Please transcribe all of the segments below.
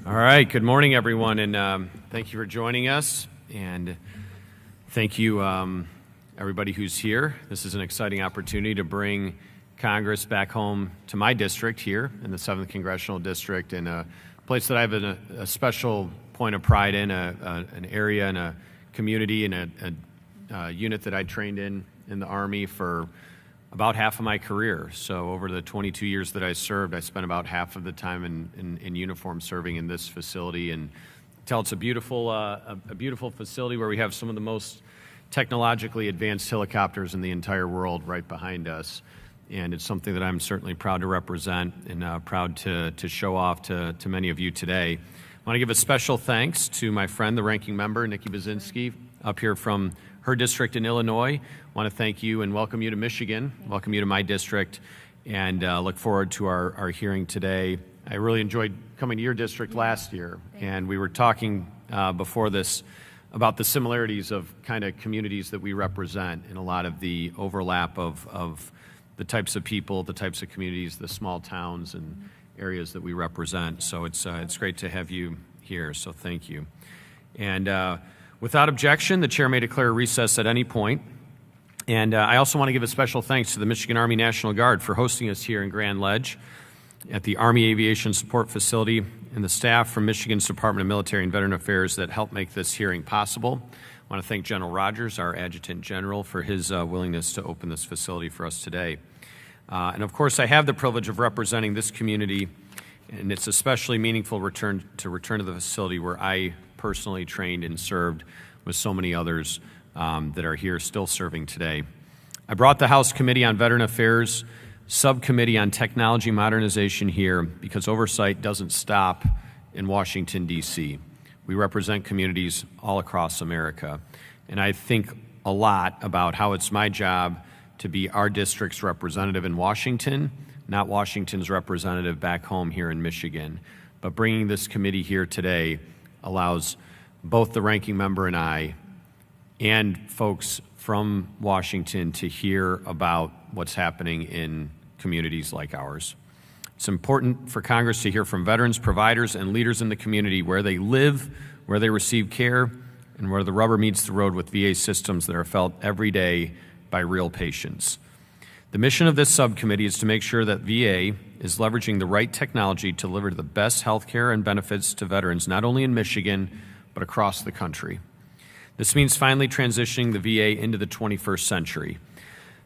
All right, good morning, everyone, and thank you for joining us, and thank you, everybody who's here. This is an exciting opportunity to bring Congress back home to my district here in the 7th Congressional District, and a place that I have a special point of pride in, an area and a community and a unit that I trained in the Army for about half of my career. So over the 22 years that I served, I spent about half of the time in uniform serving in this facility. And it's a beautiful facility where we have some of the most technologically advanced helicopters in the entire world right behind us. And it's something that I'm certainly proud to represent and proud to show off to many of you today. I want to give a special thanks to my friend, the ranking member, Nikki Baczynski, up here from her district in Illinois. I want to thank you and welcome you to Michigan, welcome you to my district, and look forward to our hearing today. I really enjoyed coming to your district last year, and we were talking before this about the similarities of kind of communities that we represent and a lot of the overlap of the types of people, the types of communities, the small towns and areas that we represent. So it's great to have you here, so thank you. And without objection, the chair may declare a recess at any point. And I also want to give a special thanks to the Michigan Army National Guard for hosting us here in Grand Ledge at the Army Aviation Support Facility and the staff from Michigan's Department of Military and Veteran Affairs that helped make this hearing possible. I want to thank General Rogers, our Adjutant General, for his willingness to open this facility for us today. And of course, I have the privilege of representing this community, and it's especially meaningful to return to the facility where I personally trained and served with so many others that are here still serving today. I brought the House Committee on Veteran Affairs, Subcommittee on Technology Modernization here because Oversight doesn't stop in Washington, D.C. We represent communities all across America, and I think a lot about how it's my job to be our district's representative in Washington, not Washington's representative back home here in Michigan. But bringing this committee here today allows both the ranking member and I and folks from Washington to hear about what's happening in communities like ours. It's important for Congress to hear from veterans, providers, and leaders in the community where they live, where they receive care, and where the rubber meets the road with VA systems that are felt every day by real patients. The mission of this subcommittee is to make sure that VA is leveraging the right technology to deliver the best health care and benefits to veterans, not only in Michigan, but across the country. This means finally transitioning the VA into the 21st century.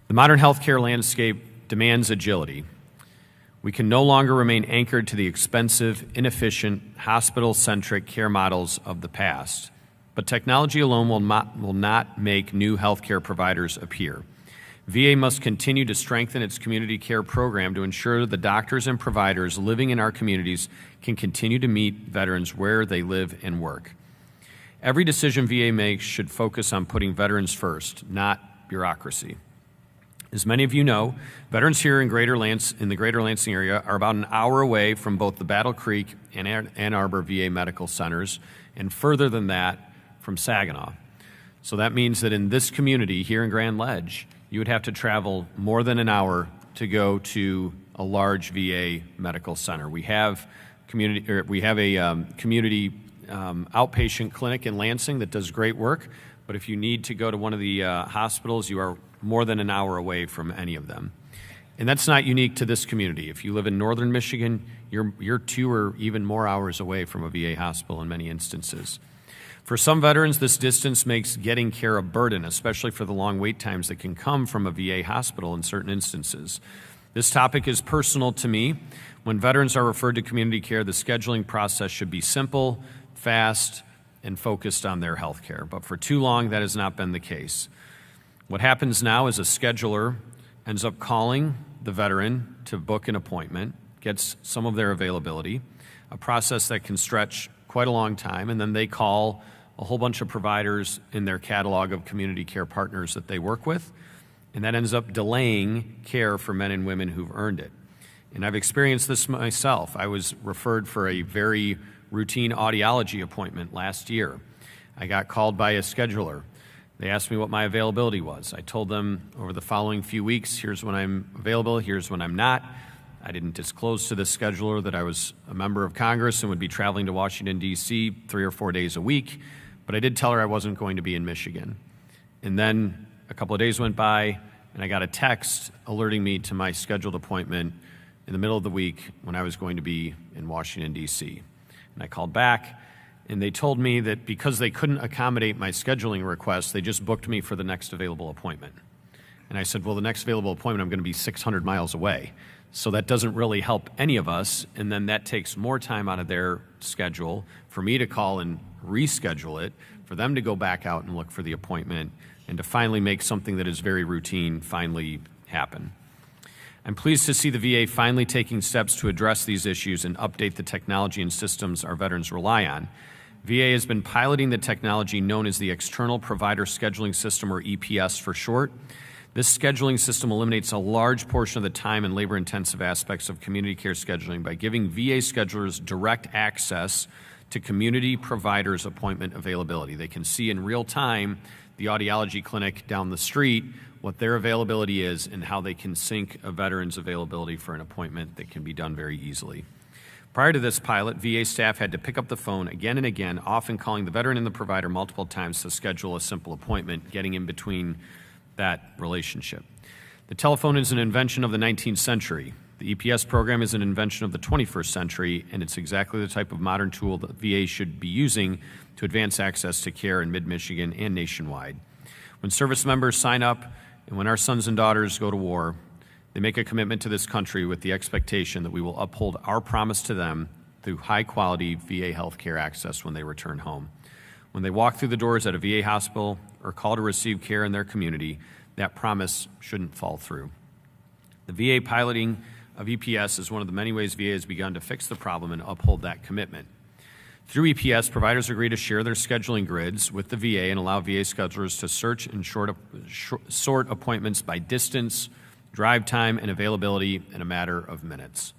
The modern healthcare landscape demands agility. We can no longer remain anchored to the expensive, inefficient, hospital-centric care models of the past. But technology alone will not make new healthcare providers appear. VA must continue to strengthen its community care program to ensure the doctors and providers living in our communities can continue to meet veterans where they live and work. Every decision VA makes should focus on putting veterans first, not bureaucracy. As many of you know, veterans here in the Greater Lansing area are about an hour away from both the Battle Creek and Ann Arbor VA medical centers, and further than that, from Saginaw. So that means that in this community here in Grand Ledge, you would have to travel more than an hour to go to a large VA medical center. We have a community outpatient clinic in Lansing that does great work, but if you need to go to one of the hospitals, you are more than an hour away from any of them. And that's not unique to this community. If you live in northern Michigan, you're 2 or even more hours away from a VA hospital in many instances. For some veterans, this distance makes getting care a burden, especially for the long wait times that can come from a VA hospital in certain instances. This topic is personal to me. When veterans are referred to community care, the scheduling process should be simple, fast, and focused on their health care. But for too long, that has not been the case. What happens now is a scheduler ends up calling the veteran to book an appointment, gets some of their availability, a process that can stretch quite a long time, and then they call a whole bunch of providers in their catalog of community care partners that they work with, and that ends up delaying care for men and women who've earned it. And I've experienced this myself. I was referred for a very routine audiology appointment last year. I got called by a scheduler. They asked me what my availability was. I told them over the following few weeks, here's when I'm available, here's when I'm not. I didn't disclose to the scheduler that I was a member of Congress and would be traveling to Washington, D.C. 3 or 4 days a week, but I did tell her I wasn't going to be in Michigan. And then a couple of days went by, and I got a text alerting me to my scheduled appointment in the middle of the week when I was going to be in Washington, D.C. And I called back, and they told me that because they couldn't accommodate my scheduling request, they just booked me for the next available appointment. And I said, well, the next available appointment, I'm going to be 600 miles away. So that doesn't really help any of us, and then that takes more time out of their schedule for me to call and reschedule it, for them to go back out and look for the appointment, and to finally make something that is very routine finally happen. I'm pleased to see the VA finally taking steps to address these issues and update the technology and systems our veterans rely on. VA has been piloting the technology known as the External Provider Scheduling System, or EPS for short. This scheduling system eliminates a large portion of the time and labor-intensive aspects of community care scheduling by giving VA schedulers direct access to community providers' appointment availability. They can see in real time the audiology clinic down the street, what their availability is, and how they can sync a veteran's availability for an appointment that can be done very easily. Prior to this pilot, VA staff had to pick up the phone again and again, often calling the veteran and the provider multiple times to schedule a simple appointment, getting in between that relationship. The telephone is an invention of the 19th century. The EPS program is an invention of the 21st century, and it's exactly the type of modern tool that VA should be using to advance access to care in mid-Michigan and nationwide. When service members sign up and when our sons and daughters go to war, they make a commitment to this country with the expectation that we will uphold our promise to them through high-quality VA health care access when they return home. When they walk through the doors at a VA hospital or call to receive care in their community, that promise shouldn't fall through. The VA piloting of EPS is one of the many ways VA has begun to fix the problem and uphold that commitment. Through EPS, providers agree to share their scheduling grids with the VA and allow VA schedulers to search and sort appointments by distance, drive time, and availability in a matter of minutes.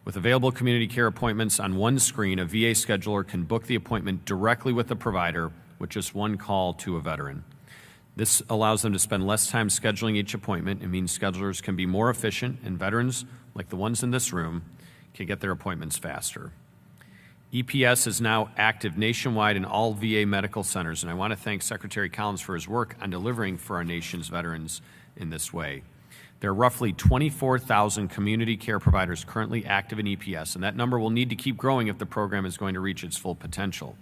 With available community care appointments on one screen, a VA scheduler can book the appointment directly with the provider with just one call to a veteran. This allows them to spend less time scheduling each appointment and means schedulers can be more efficient, and veterans, like the ones in this room, can get their appointments faster. EPS is now active nationwide in all VA medical centers, and I want to thank Secretary Collins for his work on delivering for our nation's veterans in this way. There are roughly 24,000 community care providers currently active in EPS, and that number will need to keep growing if the program is going to reach its full potential.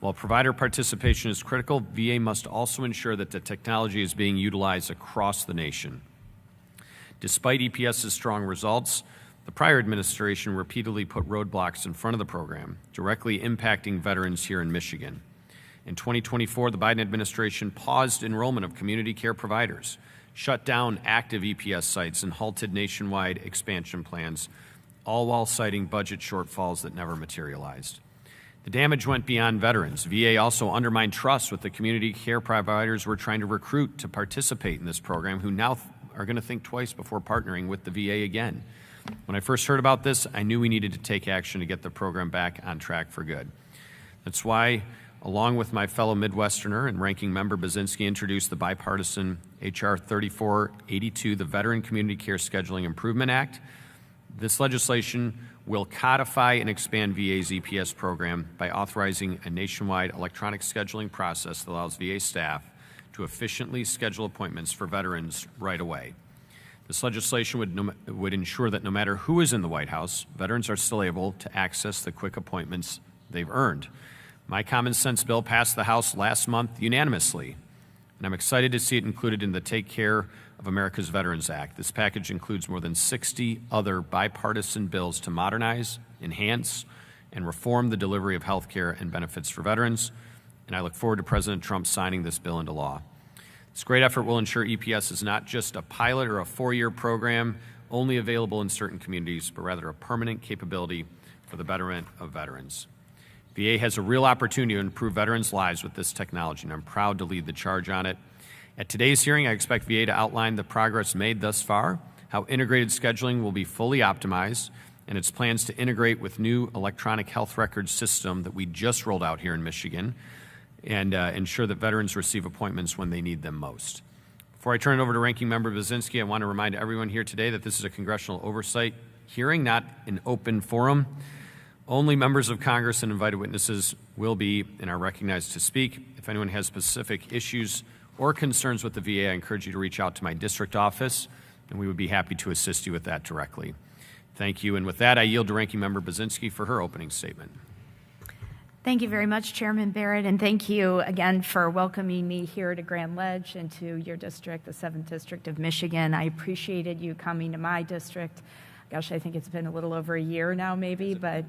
While provider participation is critical, VA must also ensure that the technology is being utilized across the nation. Despite EPS's strong results, the prior administration repeatedly put roadblocks in front of the program, directly impacting veterans here in Michigan. In 2024, the Biden administration paused enrollment of community care providers, shut down active EPS sites, and halted nationwide expansion plans, all while citing budget shortfalls that never materialized. The damage went beyond veterans. VA also undermined trust with the community care providers we're trying to recruit to participate in this program, who now are going to think twice before partnering with the VA again. When I first heard about this, I knew we needed to take action to get the program back on track for good. That's why, along with my fellow Midwesterner and Ranking Member Bazinski, introduced the bipartisan H.R. 3482, the Veteran Community Care Scheduling Improvement Act. This legislation will codify and expand VA's EPS program by authorizing a nationwide electronic scheduling process that allows VA staff to efficiently schedule appointments for veterans right away. This legislation would ensure that no matter who is in the White House, veterans are still able to access the quick appointments they've earned. My common sense bill passed the House last month unanimously, and I'm excited to see it included in the Take Care of America's Veterans Act. This package includes more than 60 other bipartisan bills to modernize, enhance, and reform the delivery of health care and benefits for veterans, and I look forward to President Trump signing this bill into law. This great effort will ensure EPS is not just a pilot or a 4-year program only available in certain communities, but rather a permanent capability for the betterment of veterans. VA has a real opportunity to improve veterans' lives with this technology, and I'm proud to lead the charge on it. At today's hearing, I expect VA to outline the progress made thus far, how integrated scheduling will be fully optimized, and its plans to integrate with new electronic health records system that we just rolled out here in Michigan, and ensure that veterans receive appointments when they need them most. Before I turn it over to Ranking Member Bazinski, I want to remind everyone here today that this is a congressional oversight hearing, not an open forum. Only members of Congress and invited witnesses will be and are recognized to speak. If anyone has specific issues or concerns with the VA, I encourage you to reach out to my district office, and we would be happy to assist you with that directly. Thank you. And with that, I yield to Ranking Member Buzinski for her opening statement. Thank you very much, Chairman Barrett, and thank you again for welcoming me here to Grand Ledge and to your district, the 7th District of Michigan. I appreciated you coming to my district. Gosh, I think it's been a little over a year now, maybe, but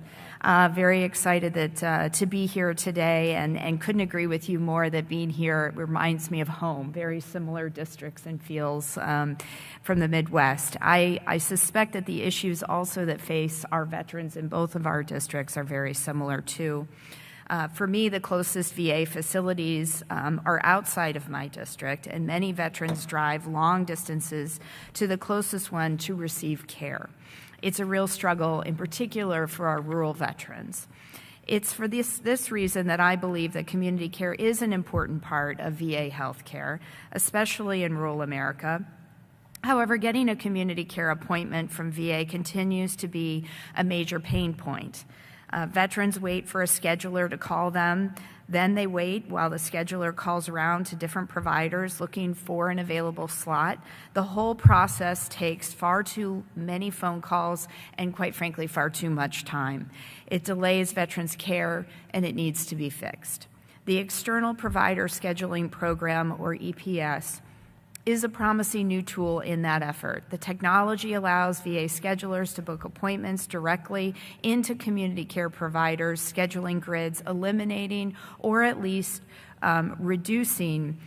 very excited that to be here today, and couldn't agree with you more that being here reminds me of home, very similar districts and feels from the Midwest. I suspect that the issues also that face our veterans in both of our districts are very similar too. For me, the closest VA facilities are outside of my district, and many veterans drive long distances to the closest one to receive care. It's a real struggle, in particular for our rural veterans. It's for this reason that I believe that community care is an important part of VA health care, especially in rural America. However, getting a community care appointment from VA continues to be a major pain point. Veterans wait for a scheduler to call them. Then they wait while the scheduler calls around to different providers looking for an available slot. The whole process takes far too many phone calls and, quite frankly, far too much time. It delays veterans' care, and it needs to be fixed. The External Provider Scheduling Program, or EPS, is a promising new tool in that effort. The technology allows VA schedulers to book appointments directly into community care providers' scheduling grids, eliminating or at least reducing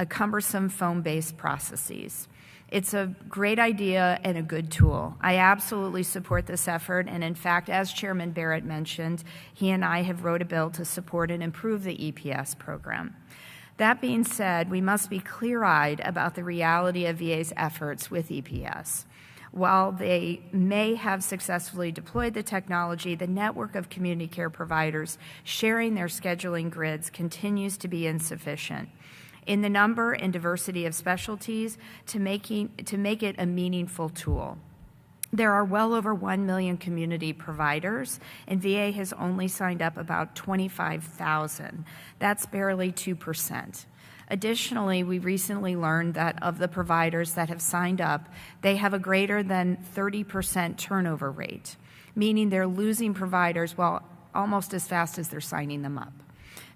cumbersome phone-based processes. It's a great idea and a good tool. I absolutely support this effort, and in fact, as Chairman Barrett mentioned, he and I have wrote a bill to support and improve the EPS program. That being said, we must be clear-eyed about the reality of VA's efforts with EPS. While they may have successfully deployed the technology, the network of community care providers sharing their scheduling grids continues to be insufficient in the number and diversity of specialties to make it a meaningful tool. There are well over 1 million community providers, and VA has only signed up about 25,000. That's barely 2%. Additionally, we recently learned that of the providers that have signed up, they have a greater than 30% turnover rate, meaning they're losing providers almost as fast as they're signing them up.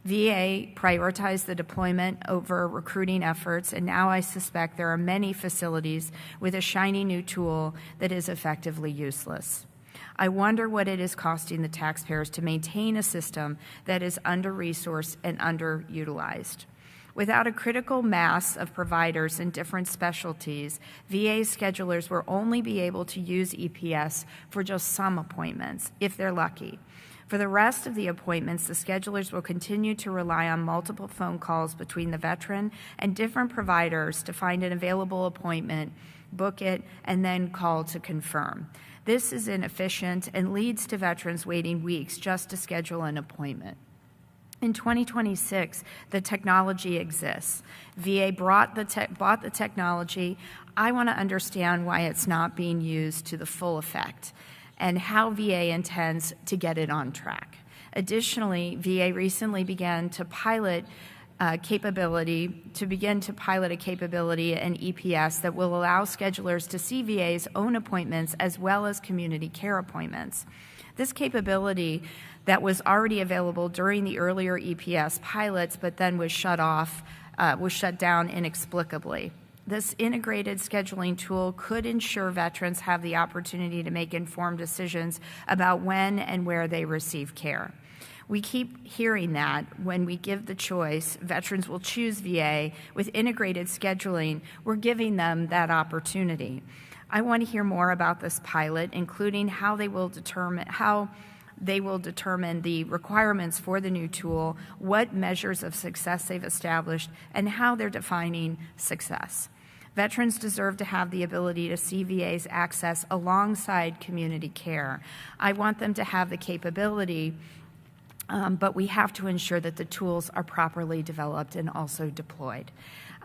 VA prioritized the deployment over recruiting efforts, and now I suspect there are many facilities with a shiny new tool that is effectively useless. I wonder what it is costing the taxpayers to maintain a system that is under-resourced and underutilized. Without a critical mass of providers in different specialties, VA schedulers will only be able to use EPS for just some appointments, if they're lucky. For the rest of the appointments, the schedulers will continue to rely on multiple phone calls between the veteran and different providers to find an available appointment, book it, and then call to confirm. This is inefficient and leads to veterans waiting weeks just to schedule an appointment. In 2026, the technology exists. VA bought the technology. I want to understand why it's not being used to the full effect and how VA intends to get it on track. Additionally, VA recently began to pilot a capability in EPS that will allow schedulers to see VA's own appointments as well as community care appointments. This capability that was already available during the earlier EPS pilots, but then was shut down inexplicably. This integrated scheduling tool could ensure veterans have the opportunity to make informed decisions about when and where they receive care. We keep hearing that when we give the choice, veterans will choose VA. With integrated scheduling, we're giving them that opportunity. I want to hear more about this pilot, including how they will determine the requirements for the new tool, what measures of success they've established, and how they're defining success. Veterans deserve to have the ability to see VA's access alongside community care. I want them to have the capability, but we have to ensure that the tools are properly developed and also deployed.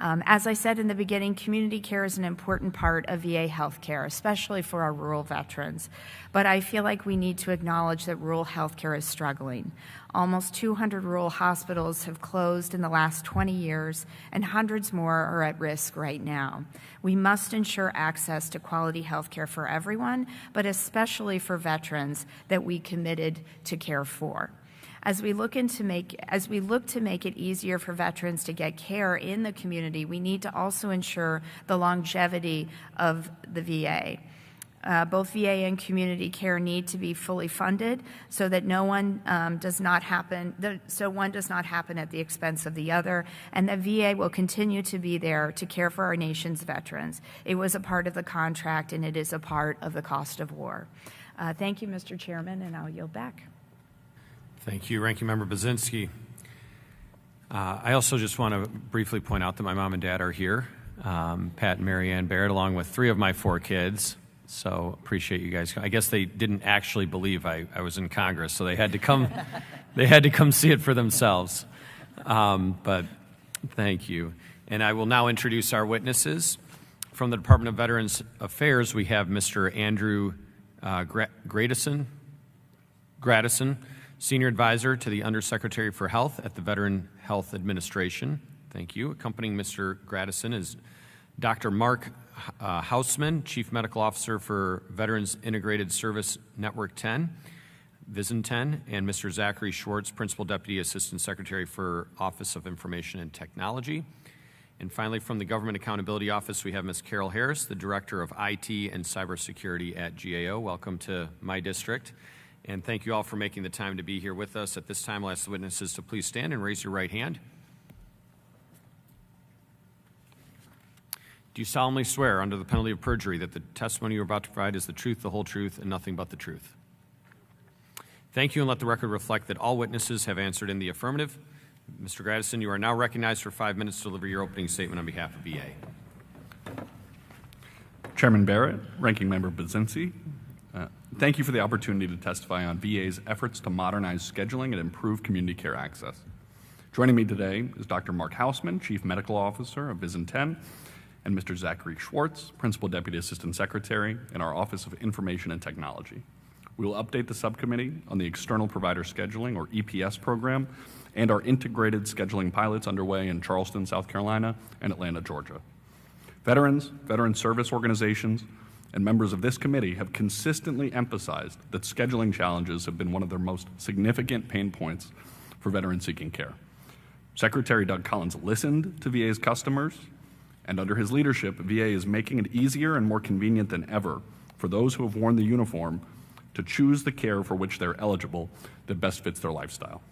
As I said in the beginning, community care is an important part of VA healthcare, especially for our rural veterans. But I feel like we need to acknowledge that rural healthcare is struggling. Almost 200 rural hospitals have closed in the last 20 years, and hundreds more are at risk right now. We must ensure access to quality healthcare for everyone, but especially for veterans that we committed to care for. As we look to make it easier for veterans to get care in the community, we need to also ensure the longevity of the VA. Both VA and community care need to be fully funded so that one does not happen at the expense of the other, and that VA will continue to be there to care for our nation's veterans. It was a part of the contract, and it is a part of the cost of war. Thank you, Mr. Chairman, and I'll yield back. Thank you, Ranking Member Baczynski. I also just want to briefly point out that my mom and dad are here, Pat and Mary Ann Barrett, along with 3 of my 4 kids. So appreciate you guys. I guess they didn't actually believe I was in Congress, so they had to come. They had to come see it for themselves. But thank you. And I will now introduce our witnesses. From the Department of Veterans Affairs, we have Mr. Andrew Gradison, Senior Advisor to the Undersecretary for Health at the Veteran Health Administration. Thank you. Accompanying Mr. Gradison is Dr. Mark Hausman, Chief Medical Officer for Veterans Integrated Service Network 10, VISN 10, and Mr. Zachary Schwartz, Principal Deputy Assistant Secretary for Office of Information and Technology. And finally, from the Government Accountability Office, we have Ms. Carol Harris, the Director of IT and Cybersecurity at GAO. Welcome to my district. And thank you all for making the time to be here with us. At this time, I'll ask the witnesses to please stand and raise your right hand. Do you solemnly swear under the penalty of perjury that the testimony you are about to provide is the truth, the whole truth, and nothing but the truth? Thank you, and let the record reflect that all witnesses have answered in the affirmative. Mr. Gradison, you are now recognized for 5 minutes to deliver your opening statement on behalf of VA. Chairman Barrett, Ranking Member Baczynski, thank you for the opportunity to testify on VA's efforts to modernize scheduling and improve community care access. Joining me today is Dr. Mark Hausman, Chief Medical Officer of VISN 10, and Mr. Zachary Schwartz, Principal Deputy Assistant Secretary in our Office of Information and Technology. We will update the subcommittee on the External Provider Scheduling, or EPS program, and our integrated scheduling pilots underway in Charleston, South Carolina, and Atlanta, Georgia. Veterans, veteran service organizations, and members of this committee have consistently emphasized that scheduling challenges have been one of their most significant pain points for veterans seeking care. Secretary Doug Collins listened to VA's customers, and under his leadership, VA is making it easier and more convenient than ever for those who have worn the uniform to choose the care for which they're eligible that best fits their lifestyle.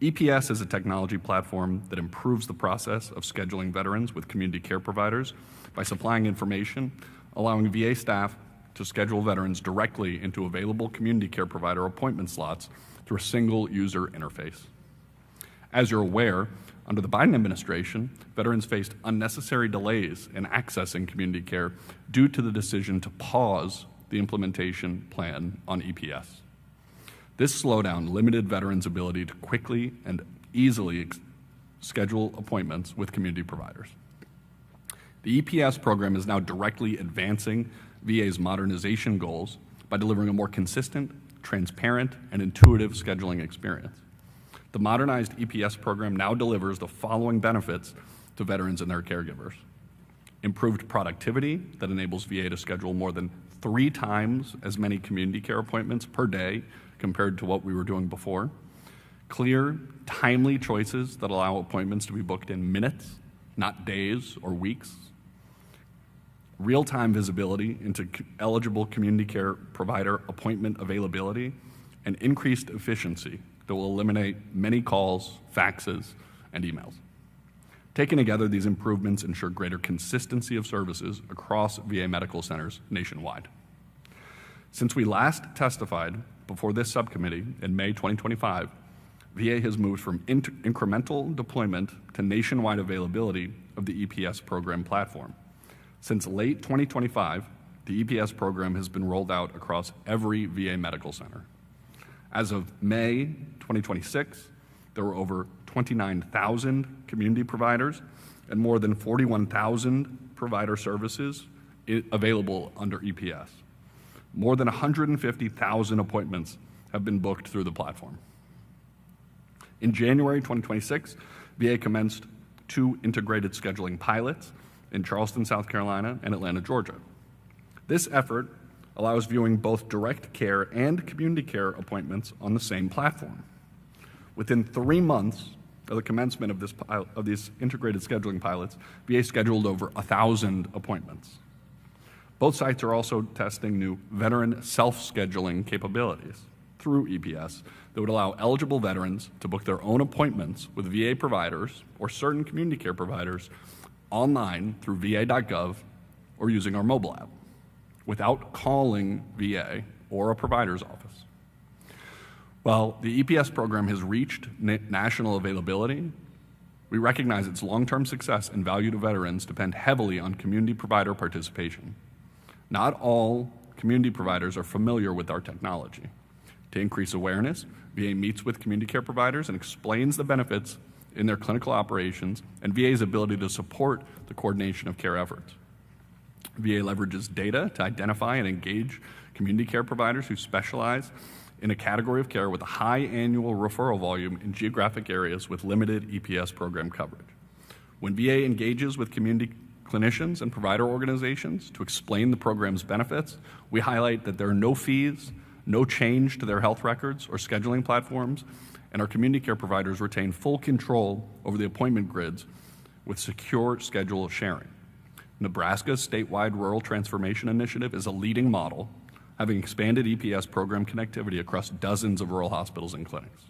EPS is a technology platform that improves the process of scheduling veterans with community care providers by supplying information, allowing VA staff to schedule veterans directly into available community care provider appointment slots through a single user interface. As you're aware, under the Biden administration, veterans faced unnecessary delays in accessing community care due to the decision to pause the implementation plan on EPS. This slowdown limited veterans' ability to quickly and easily schedule appointments with community providers. The EPS program is now directly advancing VA's modernization goals by delivering a more consistent, transparent, and intuitive scheduling experience. The modernized EPS program now delivers the following benefits to veterans and their caregivers: improved productivity that enables VA to schedule more than 3 times as many community care appointments per day compared to what we were doing before; clear, timely choices that allow appointments to be booked in minutes, not days or weeks; real-time visibility into eligible community care provider appointment availability; and increased efficiency that will eliminate many calls, faxes, and emails. Taken together, these improvements ensure greater consistency of services across VA medical centers nationwide. Since we last testified before this subcommittee in May 2025, VA has moved from incremental deployment to nationwide availability of the EPS program platform. Since late 2025, the EPS program has been rolled out across every VA medical center. As of May 2026, there were over 29,000 community providers and more than 41,000 provider services available under EPS. More than 150,000 appointments have been booked through the platform. In January 2026, VA commenced 2 integrated scheduling pilots in Charleston, South Carolina, and Atlanta, Georgia. This effort allows viewing both direct care and community care appointments on the same platform. Within 3 months of the commencement of these integrated scheduling pilots, VA scheduled over 1,000 appointments. Both sites are also testing new veteran self-scheduling capabilities through EPS that would allow eligible veterans to book their own appointments with VA providers or certain community care providers online through va.gov or using our mobile app without calling VA or a provider's office. While the EPS program has reached national availability, we recognize its long-term success and value to veterans depend heavily on community provider participation. Not all community providers are familiar with our technology. To increase awareness, VA meets with community care providers and explains the benefits in their clinical operations and VA's ability to support the coordination of care efforts. VA leverages data to identify and engage community care providers who specialize in a category of care with a high annual referral volume in geographic areas with limited EPS program coverage. When VA engages with community clinicians and provider organizations to explain the program's benefits, we highlight that there are no fees, no change to their health records or scheduling platforms, and our community care providers retain full control over the appointment grids with secure schedule sharing. Nebraska's statewide Rural Transformation Initiative is a leading model, having expanded EPS program connectivity across dozens of rural hospitals and clinics.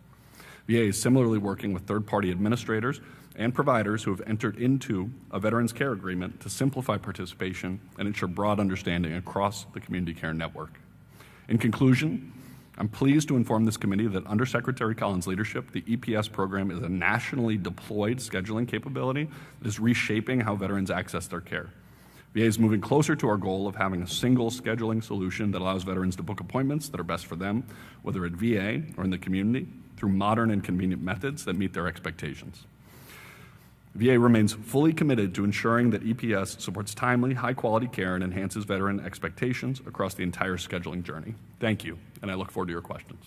VA is similarly working with third-party administrators and providers who have entered into a Veterans Care Agreement to simplify participation and ensure broad understanding across the community care network. In conclusion, I'm pleased to inform this committee that under Secretary Collins' leadership, the EPS program is a nationally deployed scheduling capability that is reshaping how veterans access their care. VA is moving closer to our goal of having a single scheduling solution that allows veterans to book appointments that are best for them, whether at VA or in the community, through modern and convenient methods that meet their expectations. VA remains fully committed to ensuring that EPS supports timely, high-quality care and enhances veteran expectations across the entire scheduling journey. Thank you, and I look forward to your questions.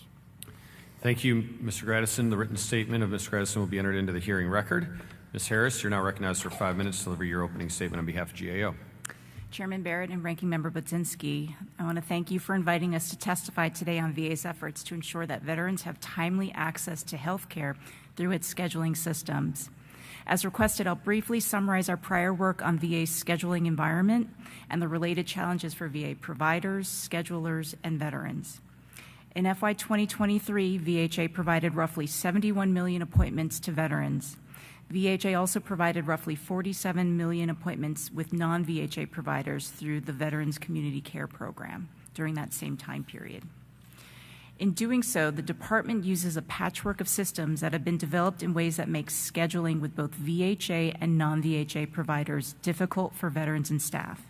Thank you, Mr. Gradison. The written statement of Mr. Gradison will be entered into the hearing record. Ms. Harris, you're now recognized for 5 minutes to deliver your opening statement on behalf of GAO. Chairman Barrett and Ranking Member Budzinski, I want to thank you for inviting us to testify today on VA's efforts to ensure that veterans have timely access to health care through its scheduling systems. As requested, I'll briefly summarize our prior work on VA's scheduling environment and the related challenges for VA providers, schedulers, and veterans. In FY 2023, VHA provided roughly 71 million appointments to veterans. VHA also provided roughly 47 million appointments with non-VHA providers through the Veterans Community Care Program during that same time period. In doing so, the department uses a patchwork of systems that have been developed in ways that make scheduling with both VHA and non-VHA providers difficult for veterans and staff.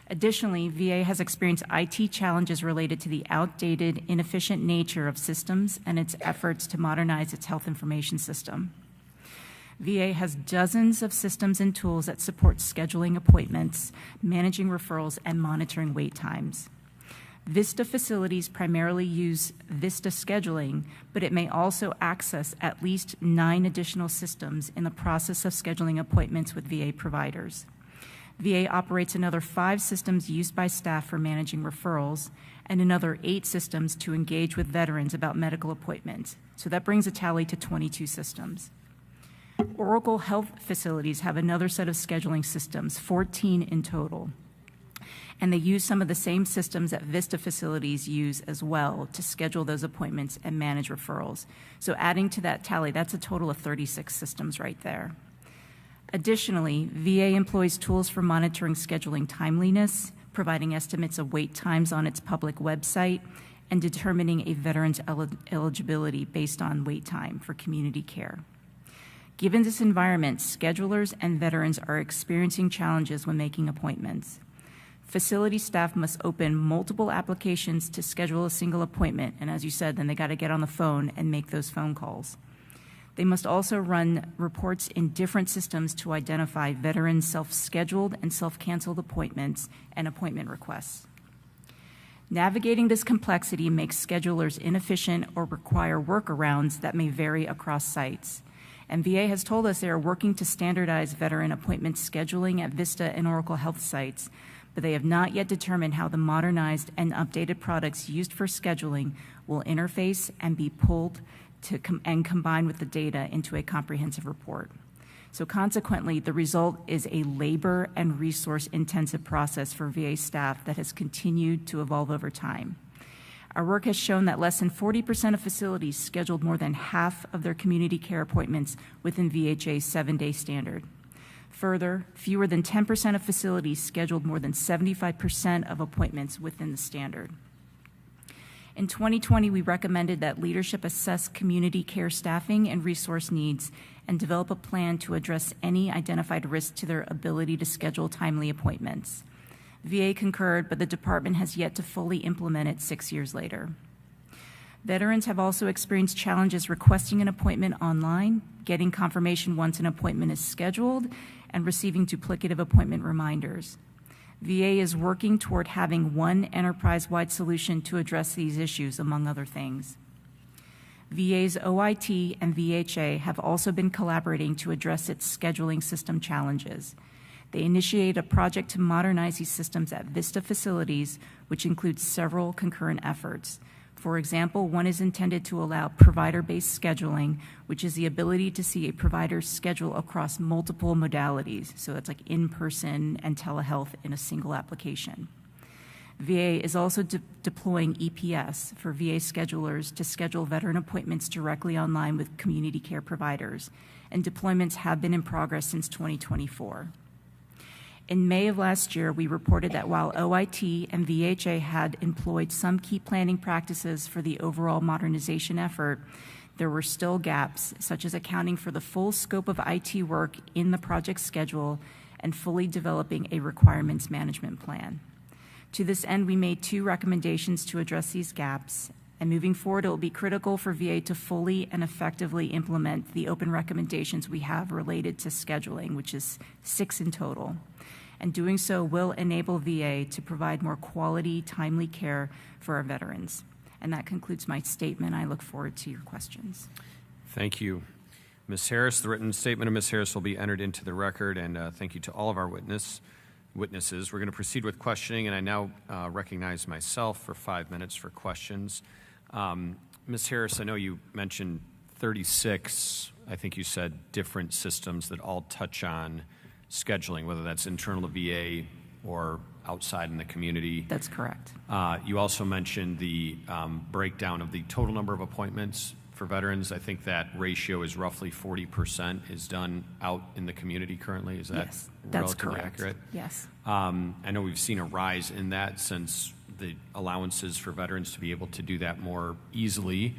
Additionally, VA has experienced IT challenges related to the outdated, inefficient nature of systems and its efforts to modernize its health information system. VA has dozens of systems and tools that support scheduling appointments, managing referrals, and monitoring wait times. VISTA facilities primarily use VISTA scheduling, but it may also access at least 9 additional systems in the process of scheduling appointments with VA providers. VA operates another 5 systems used by staff for managing referrals and another 8 systems to engage with veterans about medical appointments. So that brings a tally to 22 systems. Oracle Health facilities have another set of scheduling systems, 14 in total. And they use some of the same systems that VISTA facilities use as well to schedule those appointments and manage referrals. So adding to that tally, that's a total of 36 systems right there. Additionally, VA employs tools for monitoring scheduling timeliness, providing estimates of wait times on its public website, and determining a veteran's eligibility based on wait time for community care. Given this environment, schedulers and veterans are experiencing challenges when making appointments. Facility staff must open multiple applications to schedule a single appointment, and as you said, then they got to get on the phone and make those phone calls. They must also run reports in different systems to identify veterans' self-scheduled and self-canceled appointments and appointment requests. Navigating this complexity makes schedulers inefficient or require workarounds that may vary across sites. And VA has told us they are working to standardize veteran appointment scheduling at Vista and Oracle Health sites, but they have not yet determined how the modernized and updated products used for scheduling will interface and be pulled and combined with the data into a comprehensive report. So consequently, the result is a labor and resource-intensive process for VA staff that has continued to evolve over time. Our work has shown that less than 40% of facilities scheduled more than half of their community care appointments within VHA's 7-day standard. Further, fewer than 10% of facilities scheduled more than 75% of appointments within the standard. In 2020, we recommended that leadership assess community care staffing and resource needs and develop a plan to address any identified risks to their ability to schedule timely appointments. VA concurred, but the department has yet to fully implement it 6 years later. Veterans have also experienced challenges requesting an appointment online, getting confirmation once an appointment is scheduled, and receiving duplicative appointment reminders. VA is working toward having one enterprise-wide solution to address these issues, among other things. VA's OIT and VHA have also been collaborating to address its scheduling system challenges. They initiated a project to modernize these systems at Vista facilities, which includes several concurrent efforts. For example, one is intended to allow provider-based scheduling, which is the ability to see a provider's schedule across multiple modalities. So that's like in-person and telehealth in a single application. VA is also deploying EPS for VA schedulers to schedule veteran appointments directly online with community care providers, and deployments have been in progress since 2024. In May of last year, we reported that while OIT and VHA had employed some key planning practices for the overall modernization effort, there were still gaps, such as accounting for the full scope of IT work in the project schedule and fully developing a requirements management plan. To this end, we made 2 recommendations to address these gaps, and moving forward, it will be critical for VA to fully and effectively implement the open recommendations we have related to scheduling, which is 6 in total. And doing so will enable VA to provide more quality, timely care for our veterans. And that concludes my statement. I look forward to your questions. Thank you, Ms. Harris. The written statement of Ms. Harris will be entered into the record, and thank you to all of our witnesses. We're going to proceed with questioning, and I now recognize myself for 5 minutes for questions. Ms. Harris, I know you mentioned 36, I think you said, different systems that all touch on scheduling, whether that's internal to VA or outside in the community. That's correct. You also mentioned the breakdown of the total number of appointments for veterans. I think that ratio is roughly 40% is done out in the community currently. Is that yes, that's relatively correct. accurate? Yes. I know we've seen a rise in that since the allowances for veterans to be able to do that more easily.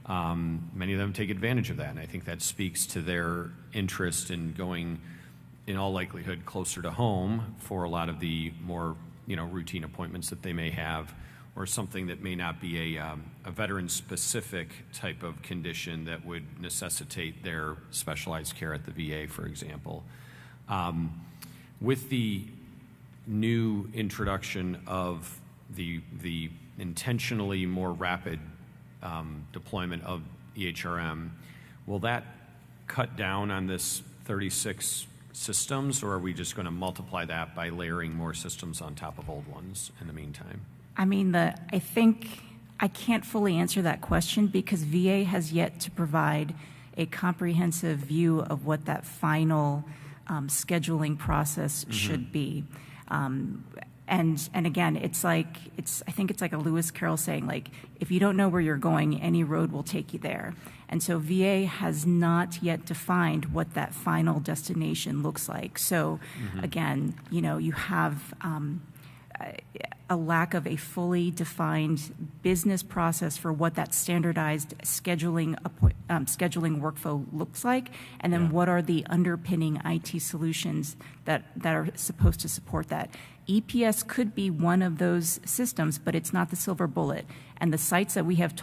Many of them take advantage of that, and I think that speaks to their interest in going, in all likelihood, closer to home for a lot of the more routine appointments that they may have, or something that may not be a veteran-specific type of condition that would necessitate their specialized care at the VA, for example. With the new introduction of the intentionally more rapid deployment of EHRM, will that cut down on this 36 systems, or are we just going to multiply that by layering more systems on top of old ones in the meantime? I mean, I think I can't fully answer that question because VA has yet to provide a comprehensive view of what that final scheduling process should be. And again, I think it's like a Lewis Carroll saying, like, if you don't know where you're going, any road will take you there. And so VA has not yet defined what that final destination looks like. So again, you have a lack of a fully defined business process for what that standardized scheduling workflow looks like, and then what are the underpinning IT solutions that are supposed to support that. EPS could be one of those systems, but it's not the silver bullet. And the sites that we've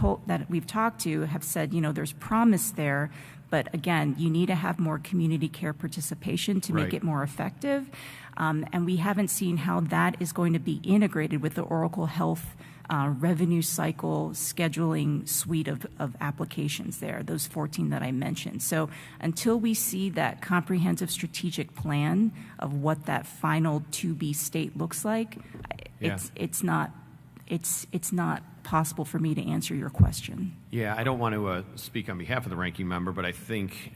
talked to have said, there's promise there, But again, you need to have more community care participation to make Right. it more effective. And we haven't seen how that is going to be integrated with the Oracle Health revenue cycle scheduling suite of applications there, those 14 that I mentioned. So until we see that comprehensive strategic plan of what that final to-be state looks like, Yeah. it's not possible for me to answer your question. Yeah, I don't want to speak on behalf of the ranking member, but I think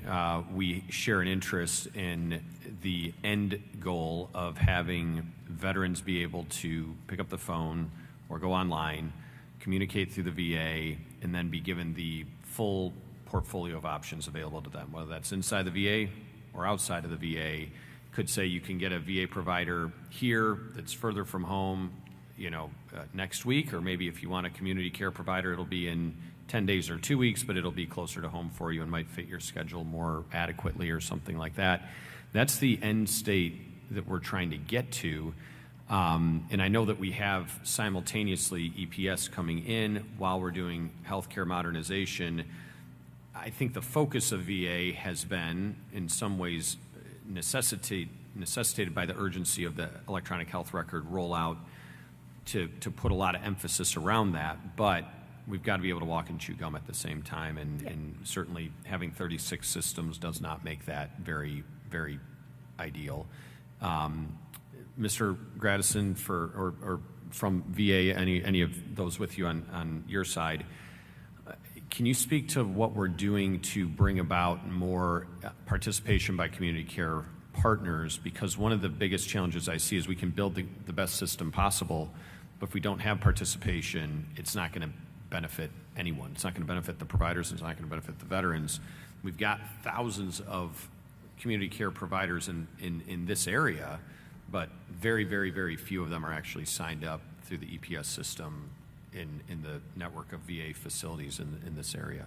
we share an interest in the end goal of having veterans be able to pick up the phone or go online, communicate through the VA, and then be given the full portfolio of options available to them, whether that's inside the VA or outside of the VA. Could say you can get a VA provider here that's further from home, next week, or maybe if you want a community care provider, it'll be in 10 days or 2 weeks, but it'll be closer to home for you and might fit your schedule more adequately or something like that. That's the end state that we're trying to get to. And I know that we have simultaneously EPS coming in while we're doing healthcare modernization. I think the focus of VA has been, in some ways, necessitated by the urgency of the electronic health record rollout to put a lot of emphasis around that. But we've got to be able to walk and chew gum at the same time. And certainly having 36 systems does not make that very, very ideal. Mr. Gradison, or from VA, any of those with you on your side, can you speak to what we're doing to bring about more participation by community care partners? Because one of the biggest challenges I see is we can build the best system possible, but if we don't have participation, it's not going to benefit anyone. It's not going to benefit the providers. It's not going to benefit the veterans. We've got thousands of community care providers in this area, but very, very, very few of them are actually signed up through the EPS system in the network of VA facilities in this area.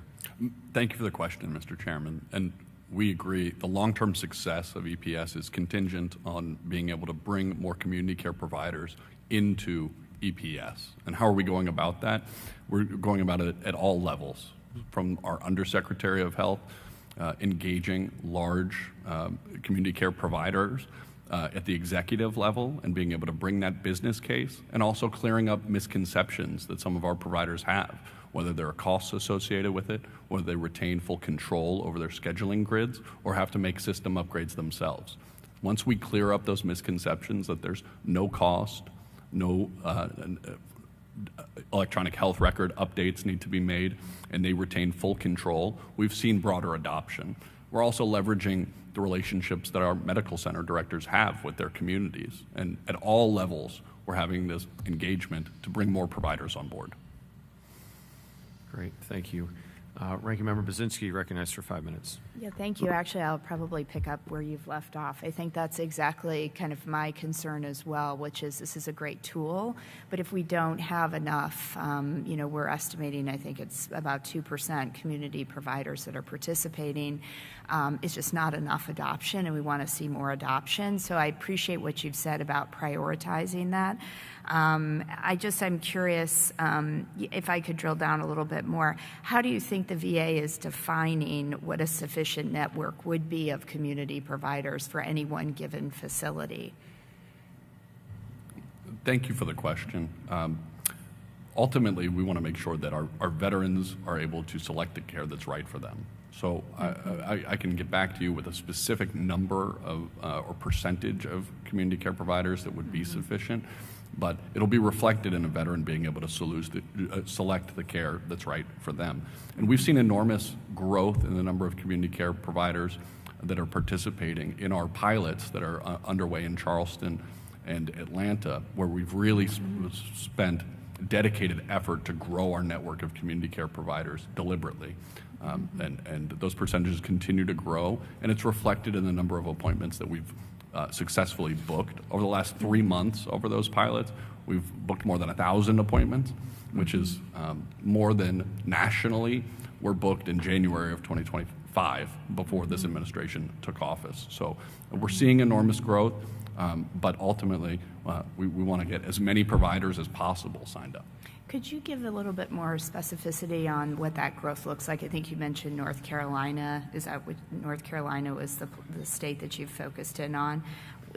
Thank you for the question, Mr. Chairman. And we agree the long-term success of EPS is contingent on being able to bring more community care providers into EPS. And how are we going about that? We're going about it at all levels, from our Undersecretary of Health, engaging large community care providers at the executive level and being able to bring that business case, and also clearing up misconceptions that some of our providers have, whether there are costs associated with it, whether they retain full control over their scheduling grids, or have to make system upgrades themselves. Once we clear up those misconceptions that there's no cost, no electronic health record updates need to be made, and they retain full control, we've seen broader adoption. We're also leveraging the relationships that our medical center directors have with their communities. And at all levels, we're having this engagement to bring more providers on board. Great, thank you. Ranking Member Baczynski, recognized for 5 minutes. Yeah, thank you. Actually, I'll probably pick up where you've left off. I think that's exactly kind of my concern as well, which is this is a great tool, but if we don't have enough, we're estimating, I think it's about 2% community providers that are participating. It's just not enough adoption, and we want to see more adoption. So I appreciate what you've said about prioritizing that. I'm curious if I could drill down a little bit more. How do you think the VA is defining what a sufficient network would be of community providers for any one given facility? Thank you for the question. Ultimately, we want to make sure that our veterans are able to select the care that's right for them. So I can get back to you with a specific number of or percentage of community care providers that would be sufficient, but it'll be reflected in a veteran being able to select the care that's right for them. And we've seen enormous growth in the number of community care providers that are participating in our pilots that are underway in Charleston and Atlanta, where we've really spent dedicated effort to grow our network of community care providers deliberately. And those percentages continue to grow, and it's reflected in the number of appointments that we've successfully booked. Over the last 3 months over those pilots, we've booked more than 1,000 appointments, which is more than nationally were booked in January of 2025 before this administration took office. So we're seeing enormous growth. but ultimately, we want to get as many providers as possible signed up. Could you give a little bit more specificity on what that growth looks like? I think you mentioned North Carolina. Is that what North Carolina was the state that you've focused in on?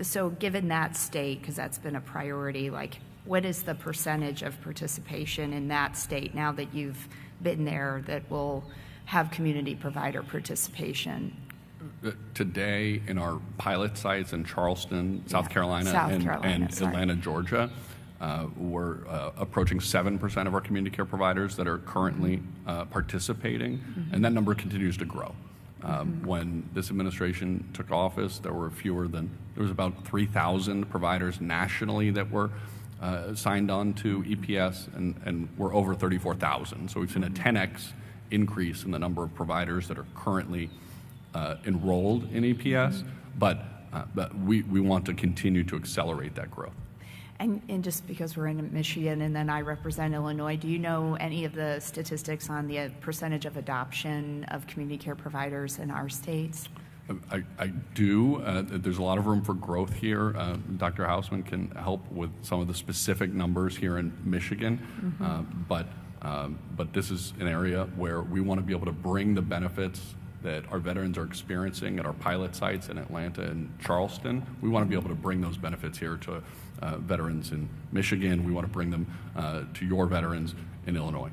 So given that state, because that's been a priority, like what is the percentage of participation in that state now that you've been there that will have community provider participation? Today, in our pilot sites in Charleston, South Carolina, and Atlanta, Georgia, we're approaching 7% of our community care providers that are currently participating, and that number continues to grow. When this administration took office, there was about 3,000 providers nationally that were signed on to EPS, and we're over 34,000. So we've seen a 10x increase in the number of providers that are currently enrolled in EPS, but we want to continue to accelerate that growth. And just because we're in Michigan and then I represent Illinois, do you know any of the statistics on the percentage of adoption of community care providers in our states? I do. There's a lot of room for growth here. Dr. Hausman can help with some of the specific numbers here in Michigan, but this is an area where we want to be able to bring the benefits that our veterans are experiencing at our pilot sites in Atlanta and Charleston. We want to be able to bring those benefits here to veterans in Michigan. We want to bring them to your veterans in Illinois.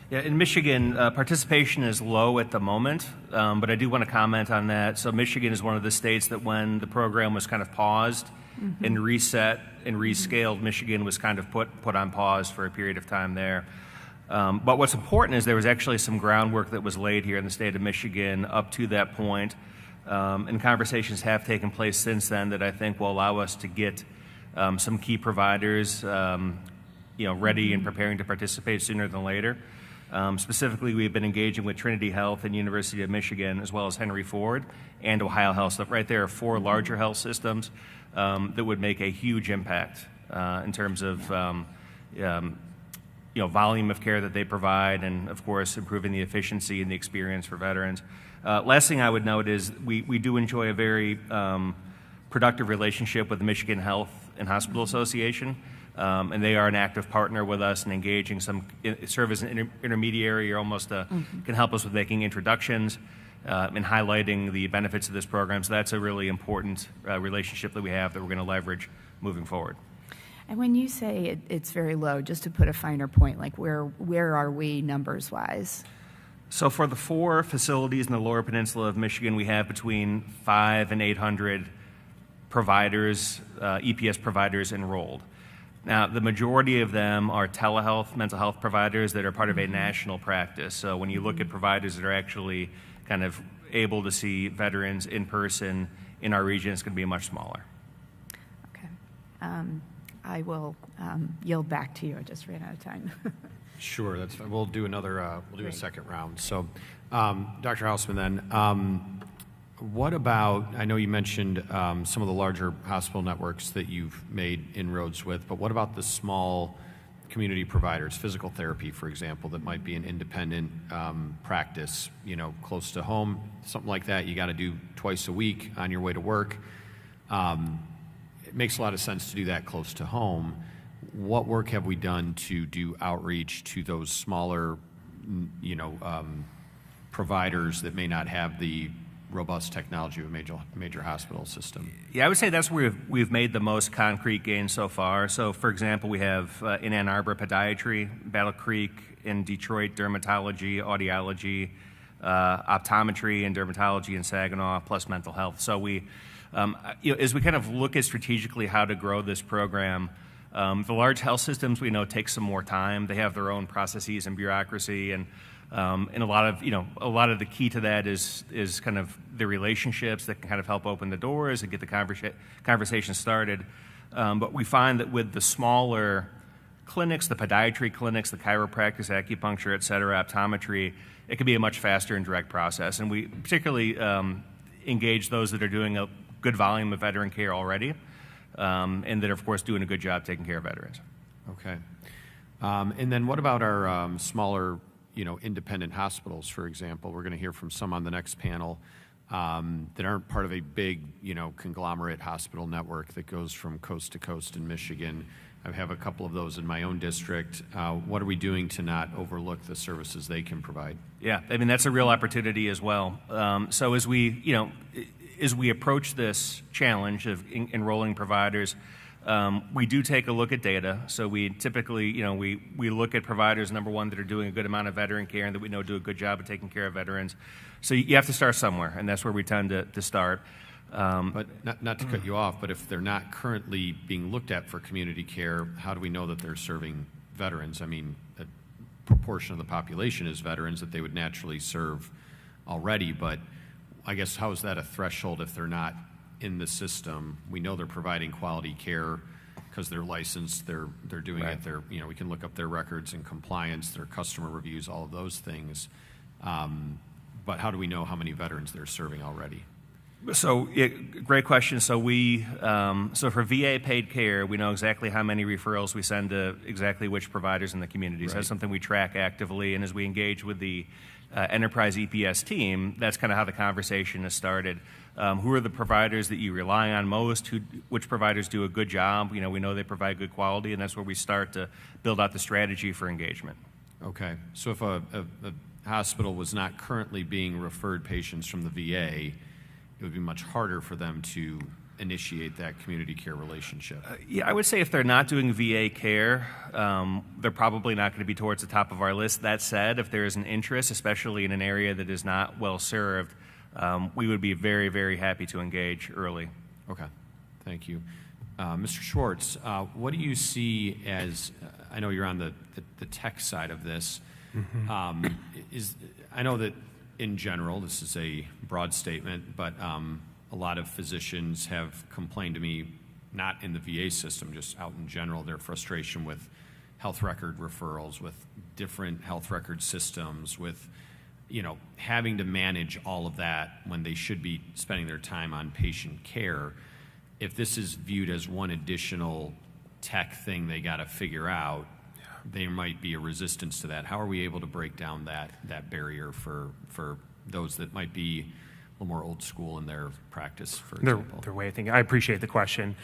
Yeah, in Michigan, participation is low at the moment, but I do want to comment on that. So Michigan is one of the states that when the program was kind of paused and reset and rescaled, Michigan was kind of put on pause for a period of time there. But what's important is there was actually some groundwork that was laid here in the state of Michigan up to that point, and conversations have taken place since then that I think will allow us to get some key providers ready and preparing to participate sooner than later. Specifically, we've been engaging with Trinity Health and University of Michigan, as well as Henry Ford and Ohio Health. So right there are 4 larger health systems that would make a huge impact in terms of volume of care that they provide, and of course improving the efficiency and the experience for veterans. Last thing I would note is we do enjoy a very productive relationship with the Michigan Health and Hospital Association, and they are an active partner with us and engaging serve as an intermediary or almost can help us with making introductions and highlighting the benefits of this program. So that's a really important relationship that we have that we're going to leverage moving forward. And when you say it's very low, just to put a finer point, like where are we numbers-wise? So for the 4 facilities in the Lower Peninsula of Michigan, we have between 500 and 800 providers, EPS providers enrolled. Now, the majority of them are telehealth, mental health providers that are part of a national practice. So when you look at providers that are actually kind of able to see veterans in person in our region, it's going to be much smaller. Okay. I will yield back to you. I just ran out of time. Sure, that's fine. We'll do a second round. So, Dr. Hausman, then, what about, I know you mentioned some of the larger hospital networks that you've made inroads with, but what about the small community providers, physical therapy, for example, that might be an independent practice, close to home, something like that you got to do twice a week on your way to work. It makes a lot of sense to do that close to home. What work have we done to do outreach to those smaller, providers that may not have the robust technology of a major hospital system? Yeah, I would say that's where we've made the most concrete gains so far. So, for example, we have in Ann Arbor podiatry, Battle Creek in Detroit dermatology, audiology, optometry and dermatology in Saginaw, plus mental health. So we, as we kind of look at strategically how to grow this program, the large health systems we know take some more time. They have their own processes and bureaucracy, and a lot of the key to that is kind of the relationships that can kind of help open the doors and get the conversation started. But we find that with the smaller clinics, the podiatry clinics, the chiropractic, acupuncture, et cetera, optometry, it can be a much faster and direct process. And we particularly engage those that are doing a good volume of veteran care already, and that are, of course, doing a good job taking care of veterans. Okay. And then what about our smaller, independent hospitals, for example? We're going to hear from some on the next panel. that aren't part of a big, conglomerate hospital network that goes from coast to coast in Michigan. I have a couple of those in my own district. What are we doing to not overlook the services they can provide? Yeah, I mean, that's a real opportunity as well. So as we approach this challenge of enrolling providers, we do take a look at data. So we typically, we look at providers, number one, that are doing a good amount of veteran care and that we know do a good job of taking care of veterans. So you have to start somewhere, and that's where we tend to start. But not to cut you off, but if they're not currently being looked at for community care, how do we know that they're serving veterans? I mean, a proportion of the population is veterans that they would naturally serve already, but I guess how is that a threshold if they're not in the system? We know they're providing quality care because they're licensed, they're doing right. it, we can look up their records and compliance, their customer reviews, all of those things. But how do we know how many veterans they're serving already? So, great question. So so for VA paid care, we know exactly how many referrals we send to exactly which providers in the community. So that's something we track actively, and as we engage with the enterprise EPS team, that's kind of how the conversation has started. Who are the providers that you rely on most? Which providers do a good job? We know they provide good quality, and that's where we start to build out the strategy for engagement. Okay. So if a hospital was not currently being referred patients from the VA, it would be much harder for them to initiate that community care relationship. Yeah, I would say if they're not doing VA care, they're probably not going to be towards the top of our list. That said, if there is an interest, especially in an area that is not well served, we would be very, very happy to engage early. Okay, thank you. Mr. Schwartz, what do you see as, I know you're on the tech side of this, I know that in general, this is a broad statement, but a lot of physicians have complained to me, not in the VA system, just out in general, their frustration with health record referrals, with different health record systems, with having to manage all of that when they should be spending their time on patient care. If this is viewed as one additional tech thing they got to figure out, there might be a resistance to that. How are we able to break down that barrier for those that might be a little more old school in their practice, for example? Their way of thinking. I appreciate the question.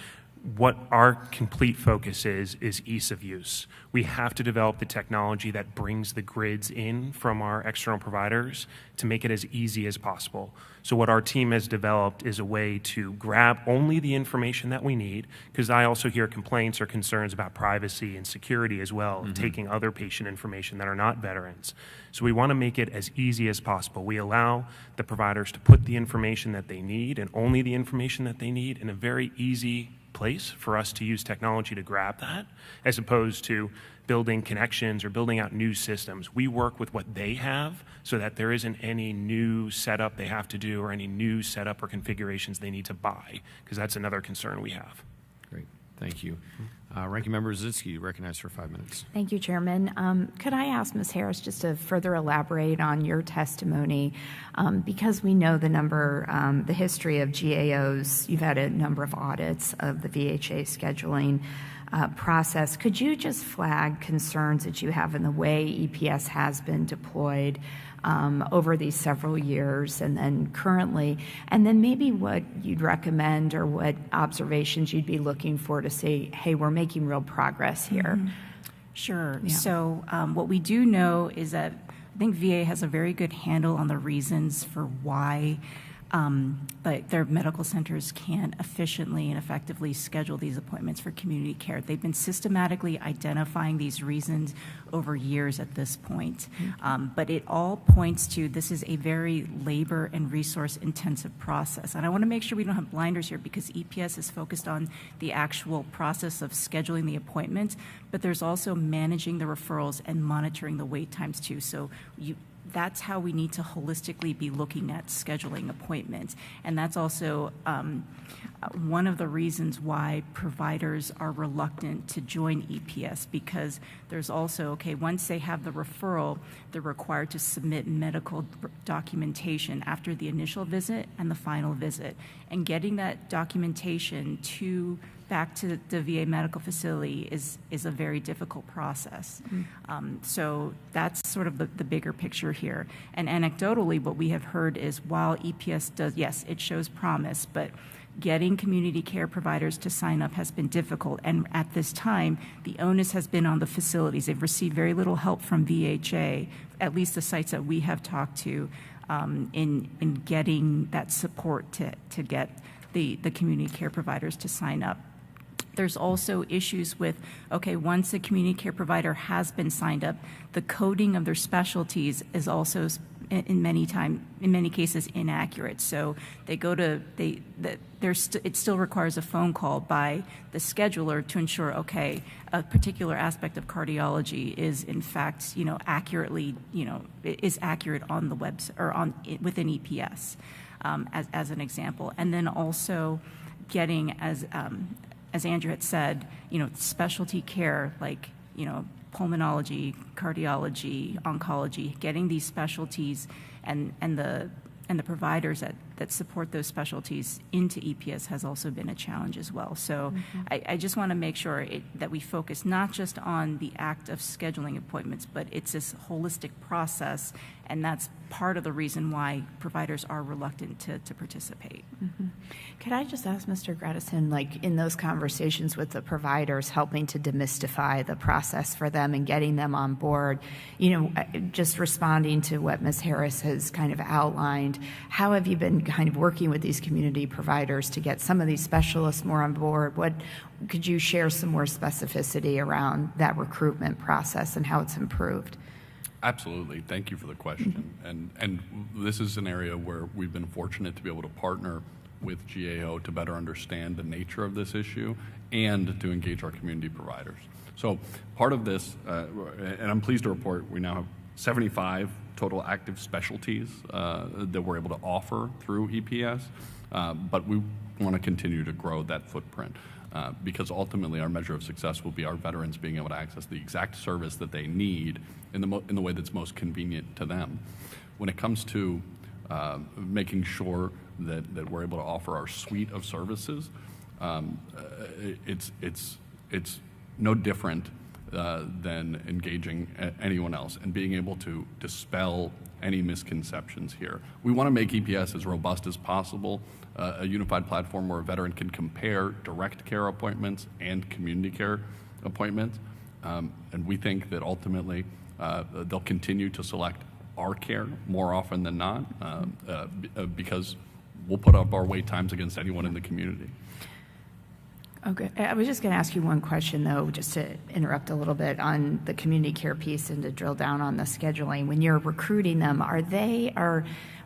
What our complete focus is ease of use. We have to develop the technology that brings the grids in from our external providers to make it as easy as possible. So what our team has developed is a way to grab only the information that we need, because I also hear complaints or concerns about privacy and security as well, taking other patient information that are not veterans. So we want to make it as easy as possible. We allow the providers to put the information that they need and only the information that they need in a very easy place for us to use technology to grab that, as opposed to building connections or building out new systems. We work with what they have so that there isn't any new setup they have to do or any new setup or configurations they need to buy, because that's another concern we have. Great. Thank you. Ranking Member Brzezinski, recognized for 5 minutes. Thank you, Chairman. Could I ask Ms. Harris just to further elaborate on your testimony? Because we know the history of GAOs, you've had a number of audits of the VHA scheduling process. Could you just flag concerns that you have in the way EPS has been deployed over these several years and then currently, and then maybe what you'd recommend or what observations you'd be looking for to say, hey, we're making real progress here? Sure. Yeah. So what we do know is that I think VA has a very good handle on the reasons for why their medical centers can't efficiently and effectively schedule these appointments for community care. They've been systematically identifying these reasons over years at this point. But it all points to this is a very labor and resource intensive process. And I want to make sure we don't have blinders here, because EPS is focused on the actual process of scheduling the appointment, but there's also managing the referrals and monitoring the wait times too. So that's how we need to holistically be looking at scheduling appointments. And that's also one of the reasons why providers are reluctant to join EPS, because there's also, once they have the referral, they're required to submit medical documentation after the initial visit and the final visit. And getting that documentation to back to the VA medical facility is a very difficult process. So that's sort of the bigger picture here. And anecdotally, what we have heard is while EPS does, yes, it shows promise, but getting community care providers to sign up has been difficult. And at this time, the onus has been on the facilities. They've received very little help from VHA, at least the sites that we have talked to, in getting that support to get the community care providers to sign up. There's also issues with, okay, once a community care provider has been signed up, the coding of their specialties is also in many cases inaccurate. So they go to it still requires a phone call by the scheduler to ensure, okay, a particular aspect of cardiology is in fact accurately is accurate on the web or within EPS, as an example. And then also getting, as Andrew had said, specialty care like pulmonology, cardiology, oncology, getting these specialties and the providers that support those specialties into EPS has also been a challenge as well. So I just want to make sure that we focus not just on the act of scheduling appointments, but it's this holistic process, and that's part of the reason why providers are reluctant to participate. Could I just ask Mr. Gredison, like in those conversations with the providers, helping to demystify the process for them and getting them on board, just responding to what Ms. Harris has kind of outlined, how have you been kind of working with these community providers to get some of these specialists more on board? Could you share some more specificity around that recruitment process and how it's improved? Absolutely. Thank you for the question. And this is an area where we've been fortunate to be able to partner with GAO to better understand the nature of this issue and to engage our community providers. So part of this, and I'm pleased to report, we now have 75 total active specialties that we're able to offer through EPS, but we want to continue to grow that footprint. Because ultimately our measure of success will be our veterans being able to access the exact service that they need in the way that's most convenient to them. When it comes to making sure that we're able to offer our suite of services, it's no different than engaging anyone else and being able to dispel any misconceptions here. We want to make EPS as robust as possible, a unified platform where a veteran can compare direct care appointments and community care appointments. And we think that ultimately they'll continue to select our care more often than not because we'll put up our wait times against anyone in the community. Okay. I was just going to ask you one question, though, just to interrupt a little bit on the community care piece and to drill down on the scheduling. When you're recruiting them,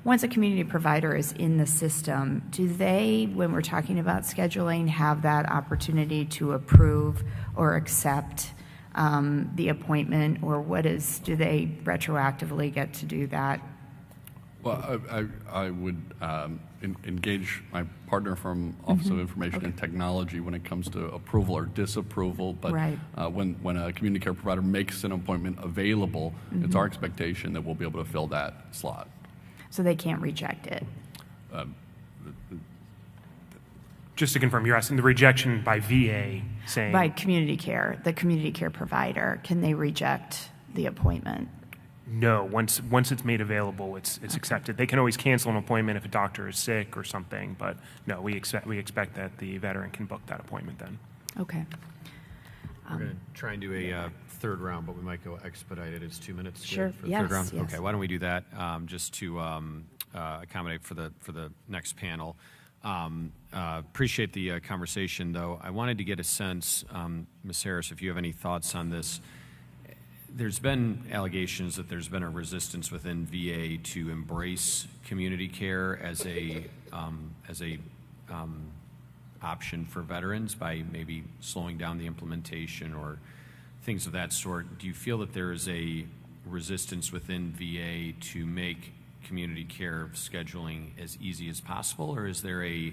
once a community provider is in the system, do they, when we're talking about scheduling, have that opportunity to approve or accept the appointment, or do they retroactively get to do that? Well, I would engage my partner from Office of Information and Technology when it comes to approval or disapproval. But right. When a community care provider makes an appointment available, it's our expectation that we'll be able to fill that slot. So they can't reject it? Just to confirm, you're asking the rejection by VA saying... By community care, the community care provider, can they reject the appointment? No, once it's made available, it's accepted. They can always cancel an appointment if a doctor is sick or something, but no, we expect that the veteran can book that appointment then. Okay. We're going to try and do a third round, but we might go expedited. It's 2 minutes Sure. for the Yes, third round. yes. Okay, why don't we do that just to accommodate for the next panel. Appreciate the conversation, though. I wanted to get a sense, Ms. Harris, if you have any thoughts on this. There's been allegations that there's been a resistance within VA to embrace community care as a option for veterans by maybe slowing down the implementation or things of that sort. Do you feel that there is a resistance within VA to make community care scheduling as easy as possible, or is there a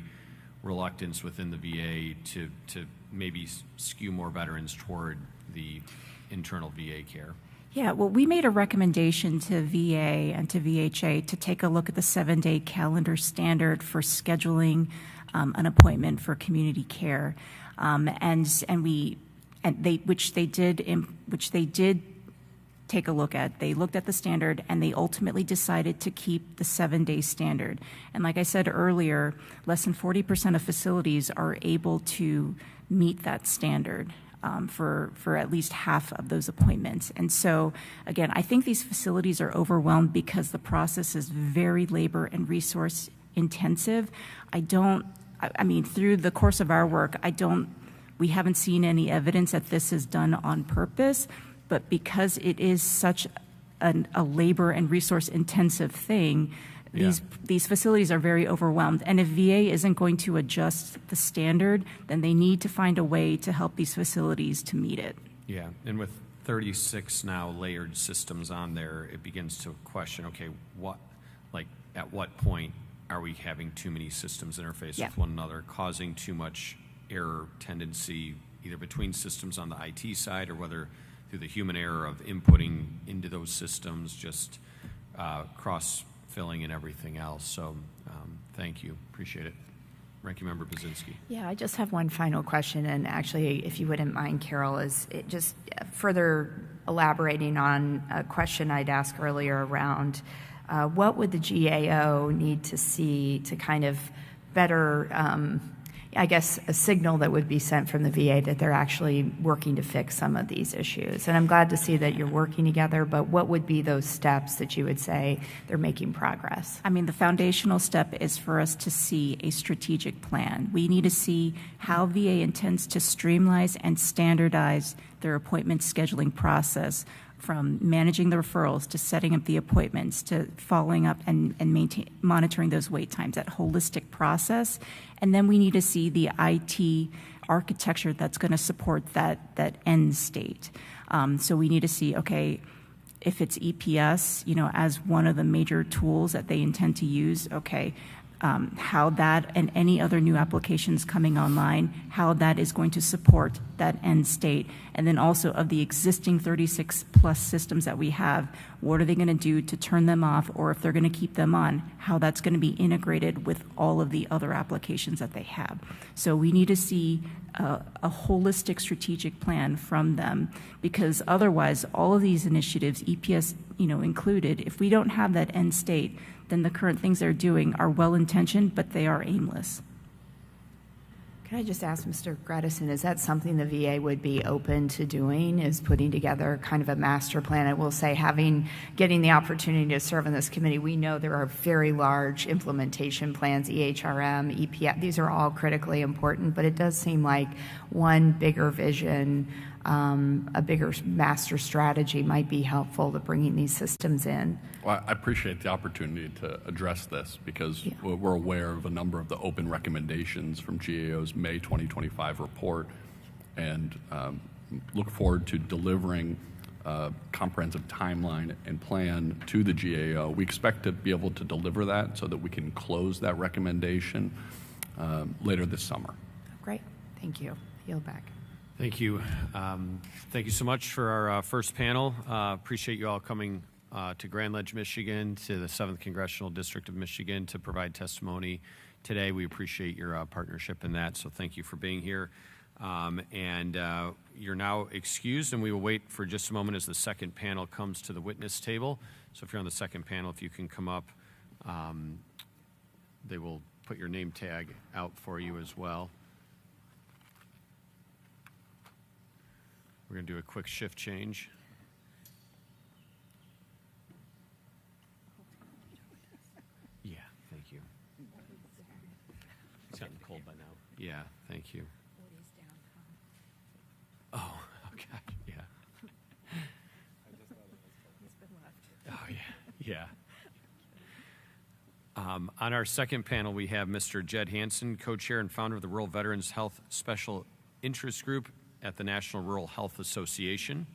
reluctance within the VA to maybe skew more veterans toward the internal VA care? Yeah, well, we made a recommendation to VA and to VHA to take a look at the 7-day calendar standard for scheduling an appointment for community care. which they did take a look at. They looked at the standard and they ultimately decided to keep the 7-day standard. And like I said earlier, less than 40% of facilities are able to meet that standard for at least half of those appointments. And so, again, I think these facilities are overwhelmed because the process is very labor and resource intensive. I mean, through the course of our work, we haven't seen any evidence that this is done on purpose, but because it is such a labor and resource intensive thing, these facilities are very overwhelmed. And if VA isn't going to adjust the standard, then they need to find a way to help these facilities to meet it. Yeah, and with 36 now layered systems on there, it begins to question, okay, at what point are we having too many systems interface with one another, causing too much error tendency either between systems on the IT side or whether through the human error of inputting into those systems, just cross-filling and everything else. So thank you. Appreciate it. Ranking Member Budzinski. Yeah, I just have one final question, and actually, if you wouldn't mind, Carol, is it just further elaborating on a question I'd asked earlier around what would the GAO need to see to kind of better, I guess, a signal that would be sent from the VA that they're actually working to fix some of these issues. And I'm glad to see that you're working together, but what would be those steps that you would say they're making progress? I mean, the foundational step is for us to see a strategic plan. We need to see how VA intends to streamline and standardize their appointment scheduling process, from managing the referrals to setting up the appointments to following up and monitoring those wait times, that holistic process. And then we need to see the IT architecture that's going to support that end state. So we need to see, okay, if it's EPS, as one of the major tools that they intend to use, okay, how that and any other new applications coming online, how that is going to support that end state. And then also of the existing 36 plus systems that we have, what are they going to do to turn them off, or if they're going to keep them on, how that's going to be integrated with all of the other applications that they have. So we need to see a holistic strategic plan from them, because otherwise all of these initiatives, EPS included, if we don't have that end state, then the current things they're doing are well-intentioned, but they are aimless. Can I just ask Mr. Gredison, is that something the VA would be open to doing, is putting together kind of a master plan? I will say, getting the opportunity to serve on this committee, we know there are very large implementation plans, EHRM, EPF, these are all critically important, but it does seem like one bigger vision, a bigger master strategy might be helpful to bringing these systems in. Well, I appreciate the opportunity to address this because we're aware of a number of the open recommendations from GAO's May 2025 report, and look forward to delivering a comprehensive timeline and plan to the GAO. We expect to be able to deliver that so that we can close that recommendation later this summer. Great. Thank you. Yield back. Thank you. Thank you so much for our first panel. Appreciate you all coming to Grand Ledge, Michigan, to the 7th Congressional District of Michigan to provide testimony today. We appreciate your partnership in that, so thank you for being here. And you're now excused, and we will wait for just a moment as the second panel comes to the witness table. So if you're on the second panel, if you can come up, they will put your name tag out for you as well. We're going to do a quick shift change. Yeah, thank you. It's gotten cold by now. Yeah, thank you. Oh, okay, yeah. Oh, yeah. On our second panel, we have Mr. Jed Hansen, co-chair and founder of the Rural Veterans Health Special Interest Group at the National Rural Health Association.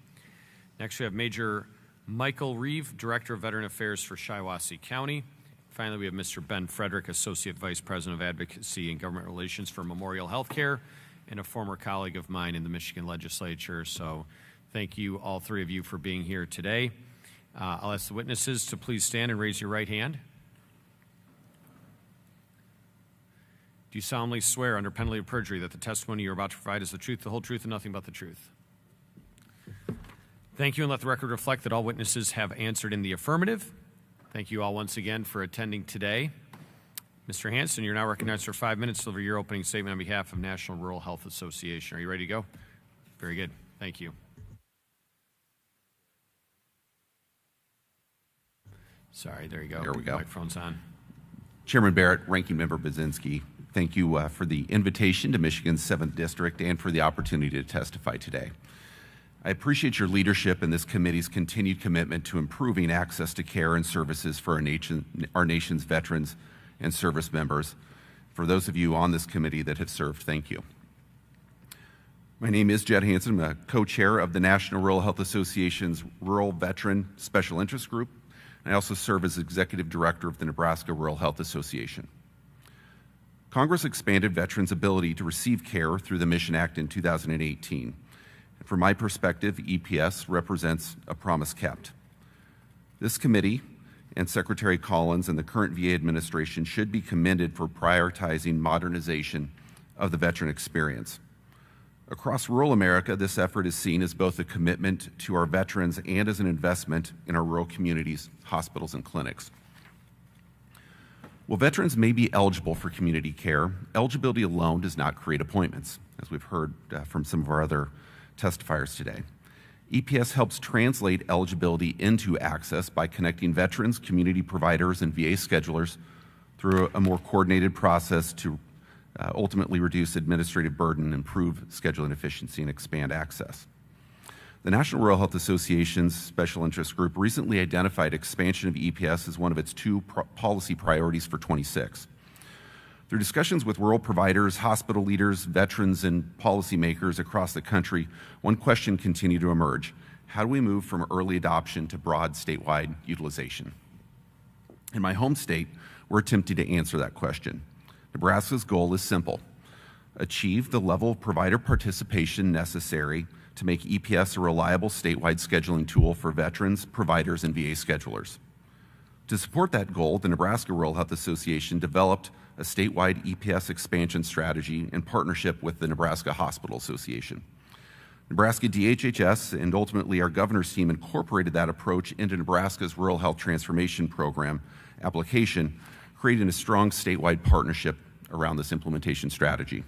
Next, we have Major Michael Reeve, Director of Veteran Affairs for Shiawassee County. Finally, we have Mr. Ben Frederick, Associate Vice President of Advocacy and Government Relations for Memorial Healthcare, and a former colleague of mine in the Michigan Legislature. So thank you, all three of you, for being here today. I'll ask the witnesses to please stand and raise your right hand. Do you solemnly swear under penalty of perjury that the testimony you're about to provide is the truth, the whole truth, and nothing but the truth? Thank you, and let the record reflect that all witnesses have answered in the affirmative. Thank you all once again for attending today. Mr. Hanson, you're now recognized for 5 minutes to deliver your opening statement on behalf of National Rural Health Association. Are you ready to go? Very good. Thank you. Sorry, there you go. There we go. Microphone's on. Chairman Barrett, Ranking Member Budzinski, thank you for the invitation to Michigan's 7th District and for the opportunity to testify today. I appreciate your leadership and this committee's continued commitment to improving access to care and services for our nation's veterans and service members. For those of you on this committee that have served, thank you. My name is Jed Hanson. I'm a co-chair of the National Rural Health Association's Rural Veteran Special Interest Group. I also serve as executive director of the Nebraska Rural Health Association. Congress expanded veterans' ability to receive care through the Mission Act in 2018. And from my perspective, EPS represents a promise kept. This committee and Secretary Collins and the current VA administration should be commended for prioritizing modernization of the veteran experience. Across rural America, this effort is seen as both a commitment to our veterans and as an investment in our rural communities, hospitals, and clinics. While veterans may be eligible for community care, eligibility alone does not create appointments, as we've heard from some of our other testifiers today. EPS helps translate eligibility into access by connecting veterans, community providers, and VA schedulers through a more coordinated process to ultimately reduce administrative burden, improve scheduling efficiency, and expand access. The National Rural Health Association's Special Interest Group recently identified expansion of EPS as one of its two policy priorities for 26. Through discussions with rural providers, hospital leaders, veterans, and policymakers across the country, one question continued to emerge: how do we move from early adoption to broad statewide utilization? In my home state, we're attempting to answer that question. Nebraska's goal is simple: achieve the level of provider participation necessary to make EPS a reliable statewide scheduling tool for veterans, providers, and VA schedulers. To support that goal, the Nebraska Rural Health Association developed a statewide EPS expansion strategy in partnership with the Nebraska Hospital Association. Nebraska DHHS and ultimately our governor's team incorporated that approach into Nebraska's Rural Health Transformation Program application, creating a strong statewide partnership around this implementation strategy.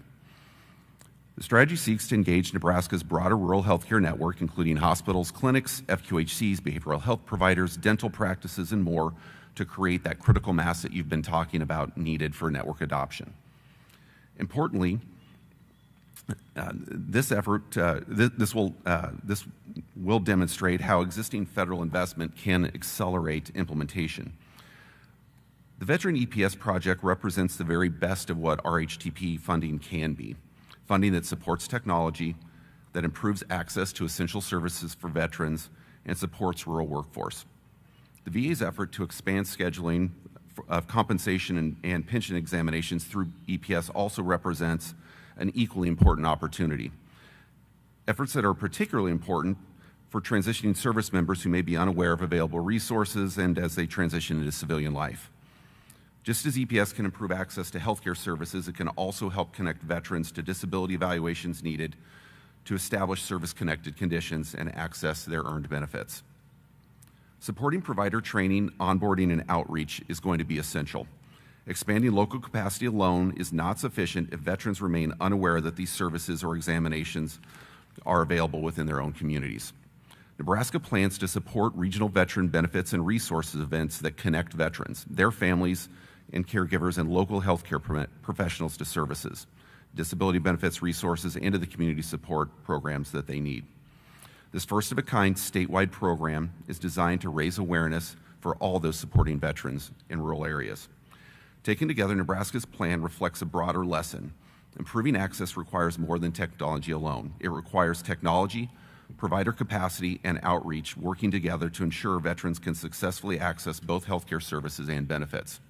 The strategy seeks to engage Nebraska's broader rural healthcare network, including hospitals, clinics, FQHCs, behavioral health providers, dental practices, and more, to create that critical mass that you've been talking about needed for network adoption. Importantly, this will demonstrate how existing federal investment can accelerate implementation. The Veteran EPS project represents the very best of what RHTP funding can be. Funding that supports technology, that improves access to essential services for veterans, and supports rural workforce. The VA's effort to expand scheduling of compensation and pension examinations through EPS also represents an equally important opportunity. Efforts that are particularly important for transitioning service members who may be unaware of available resources and as they transition into civilian life. Just as EPS can improve access to healthcare services, it can also help connect veterans to disability evaluations needed to establish service-connected conditions and access their earned benefits. Supporting provider training, onboarding, and outreach is going to be essential. Expanding local capacity alone is not sufficient if veterans remain unaware that these services or examinations are available within their own communities. Nebraska plans to support regional veteran benefits and resources events that connect veterans, their families, and caregivers and local healthcare professionals to services, disability benefits resources, and to the community support programs that they need. This first-of-a-kind statewide program is designed to raise awareness for all those supporting veterans in rural areas. Taken together, Nebraska's plan reflects a broader lesson. Improving access requires more than technology alone. It requires technology, provider capacity, and outreach working together to ensure veterans can successfully access both healthcare services and benefits.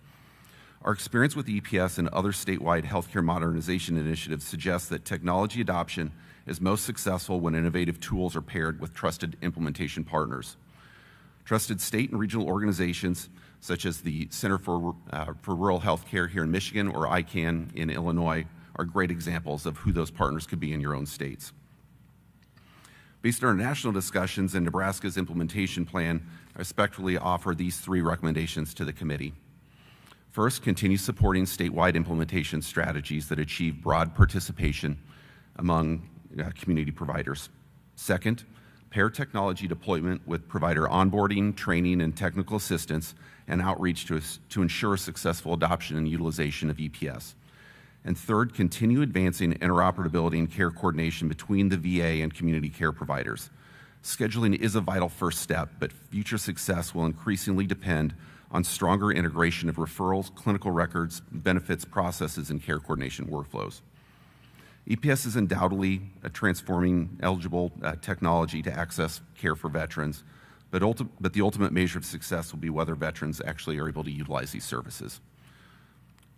Our experience with EPS and other statewide healthcare modernization initiatives suggests that technology adoption is most successful when innovative tools are paired with trusted implementation partners. Trusted state and regional organizations such as the Center for Rural Health Care here in Michigan or ICANN in Illinois are great examples of who those partners could be in your own states. Based on our national discussions and Nebraska's implementation plan, I respectfully offer these 3 recommendations to the committee. First, continue supporting statewide implementation strategies that achieve broad participation among community providers. Second, pair technology deployment with provider onboarding, training, and technical assistance and outreach to ensure successful adoption and utilization of EPS. And third, continue advancing interoperability and care coordination between the VA and community care providers. Scheduling is a vital first step, but future success will increasingly depend on stronger integration of referrals, clinical records, benefits processes, and care coordination workflows. EPS is undoubtedly a transforming eligible technology to access care for veterans, but the ultimate measure of success will be whether veterans actually are able to utilize these services.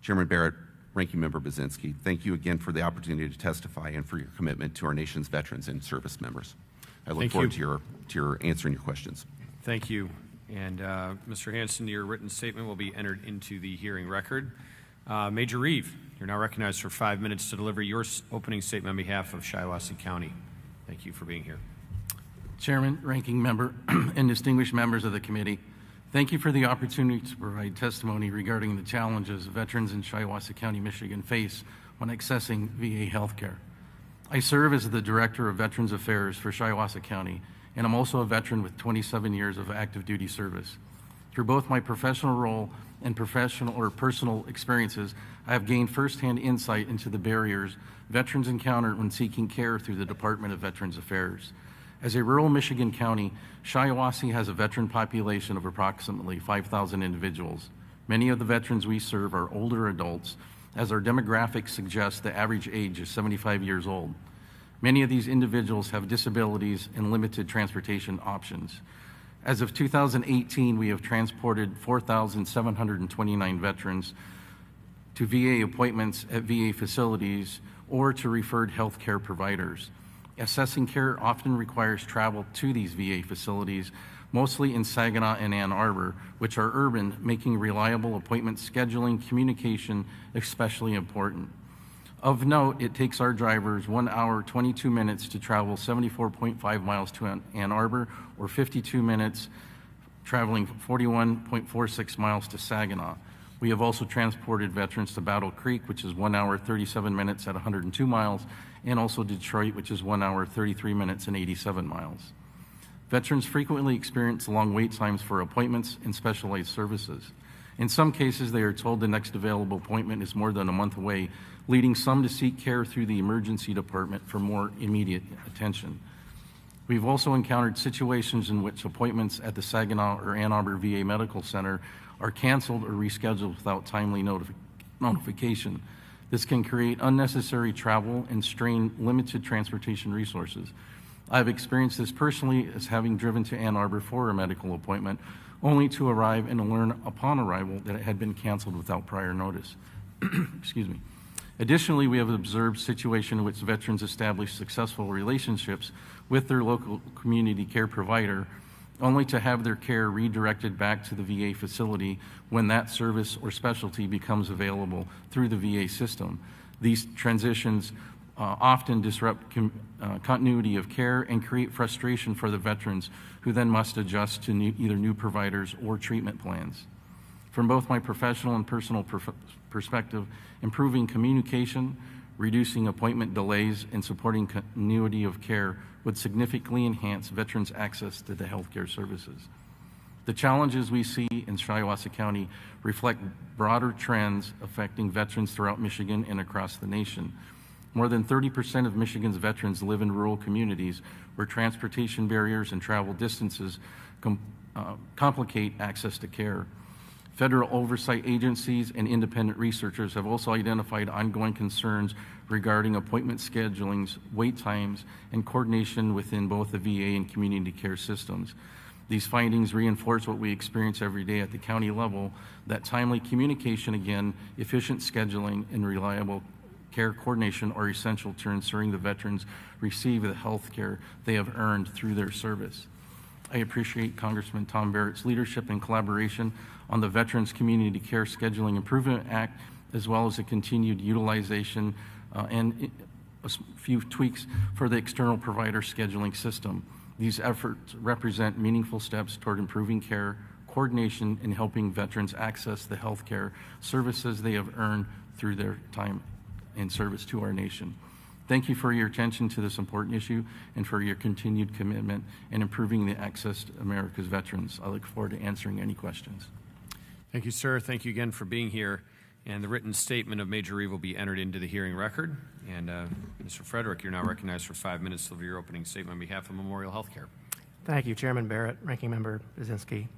Chairman Barrett, Ranking Member Budzinski, thank you again for the opportunity to testify and for your commitment to our nation's veterans and service members. I look forward to your answering your questions. Thank you. And Mr. Hanson, your written statement will be entered into the hearing record. Major Reeve, you're now recognized for 5 minutes to deliver your opening statement on behalf of Shiawassee County. Thank you for being here. Chairman, Ranking Member, and distinguished members of the committee, thank you for the opportunity to provide testimony regarding the challenges veterans in Shiawassee County, Michigan face when accessing VA health care. I serve as the Director of Veterans Affairs for Shiawassee County, and I'm also a veteran with 27 years of active duty service. Through both my professional role and professional or personal experiences, I have gained firsthand insight into the barriers veterans encounter when seeking care through the Department of Veterans Affairs. As a rural Michigan county, Shiawassee has a veteran population of approximately 5,000 individuals. Many of the veterans we serve are older adults, as our demographics suggest the average age is 75 years old. Many of these individuals have disabilities and limited transportation options. As of 2018, we have transported 4,729 veterans to VA appointments at VA facilities or to referred health care providers. Assessing care often requires travel to these VA facilities, mostly in Saginaw and Ann Arbor, which are urban, making reliable appointment scheduling communication especially important. Of note, it takes our drivers 1 hour, 22 minutes to travel 74.5 miles to Ann Arbor, or 52 minutes traveling 41.46 miles to Saginaw. We have also transported veterans to Battle Creek, which is 1 hour, 37 minutes at 102 miles, and also Detroit, which is 1 hour, 33 minutes and 87 miles. Veterans frequently experience long wait times for appointments and specialized services. In some cases, they are told the next available appointment is more than a month away, leading some to seek care through the emergency department for more immediate attention. We've also encountered situations in which appointments at the Saginaw or Ann Arbor VA Medical Center are canceled or rescheduled without timely notification. This can create unnecessary travel and strain limited transportation resources. I've experienced this personally as having driven to Ann Arbor for a medical appointment, only to arrive and learn upon arrival that it had been canceled without prior notice. Excuse me. Additionally, we have observed situations in which veterans establish successful relationships with their local community care provider, only to have their care redirected back to the VA facility when that service or specialty becomes available through the VA system. These transitions often disrupt continuity of care and create frustration for the veterans, who then must adjust to either new providers or treatment plans. From both my professional and personal perspective, improving communication, reducing appointment delays, and supporting continuity of care would significantly enhance veterans' access to the healthcare services. The challenges we see in Shiawassee County reflect broader trends affecting veterans throughout Michigan and across the nation. More than 30% of Michigan's veterans live in rural communities where transportation barriers and travel distances complicate access to care. Federal oversight agencies and independent researchers have also identified ongoing concerns regarding appointment schedulings, wait times, and coordination within both the VA and community care systems. These findings reinforce what we experience every day at the county level, that timely communication, again, efficient scheduling, and reliable care coordination are essential to ensuring the veterans receive the health care they have earned through their service. I appreciate Congressman Tom Barrett's leadership and collaboration on the Veterans Community Care Scheduling Improvement Act, as well as the continued utilization and a few tweaks for the external provider scheduling system. These efforts represent meaningful steps toward improving care, coordination, and helping veterans access the health care services they have earned through their time and service to our nation. Thank you for your attention to this important issue and for your continued commitment in improving the access to America's veterans. I look forward to answering any questions. Thank you, sir. Thank you again for being here. And the written statement of Major Reeve will be entered into the hearing record. And Mr. Frederick, you're now recognized for 5 minutes to deliver your opening statement on behalf of Memorial Healthcare. Thank you, Chairman Barrett, Ranking Member Bazinski.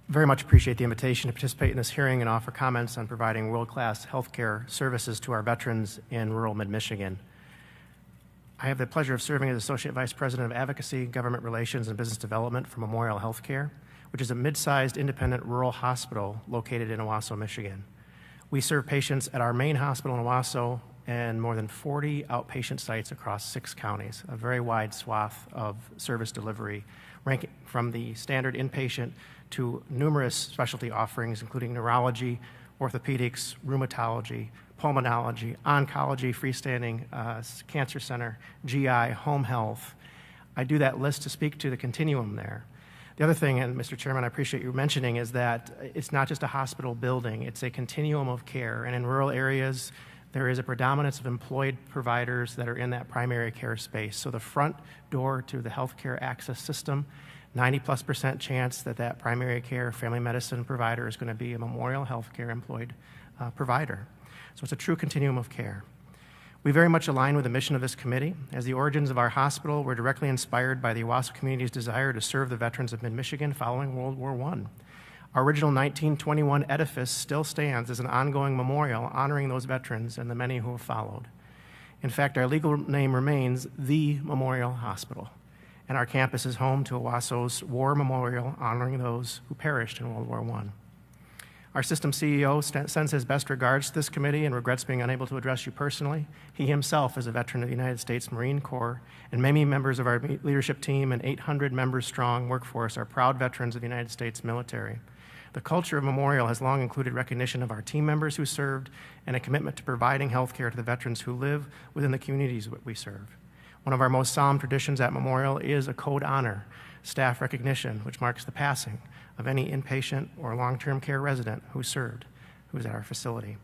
Very much appreciate the invitation to participate in this hearing and offer comments on providing world-class healthcare services to our veterans in rural mid-Michigan. I have the pleasure of serving as Associate Vice President of Advocacy, Government Relations, and Business Development for Memorial Healthcare, which is a mid-sized independent rural hospital located in Owasso, Michigan. We serve patients at our main hospital in Owasso and more than 40 outpatient sites across 6 counties, a very wide swath of service delivery, ranking from the standard inpatient to numerous specialty offerings, including neurology, orthopedics, rheumatology, pulmonology, oncology, freestanding cancer center, GI, home health. I do that list to speak to the continuum there. The other thing, and Mr. Chairman, I appreciate you mentioning, is that it's not just a hospital building, it's a continuum of care. And in rural areas, there is a predominance of employed providers that are in that primary care space. So the front door to the healthcare access system, 90+% chance that that primary care family medicine provider is going to be a Memorial Healthcare employed provider. So it's a true continuum of care. We very much align with the mission of this committee, as the origins of our hospital were directly inspired by the Owasso community's desire to serve the veterans of mid-Michigan following World War I. Our original 1921 edifice still stands as an ongoing memorial honoring those veterans and the many who have followed. In fact, our legal name remains the Memorial Hospital, and our campus is home to Owasso's War Memorial honoring those who perished in World War I. Our system CEO sends his best regards to this committee and regrets being unable to address you personally. He himself is a veteran of the United States Marine Corps, and many members of our leadership team and 800 members strong workforce are proud veterans of the United States military. The culture of Memorial has long included recognition of our team members who served and a commitment to providing health care to the veterans who live within the communities that we serve. One of our most solemn traditions at Memorial is a code honor, staff recognition, which marks the passing of any inpatient or long-term care resident who served, who is at our facility.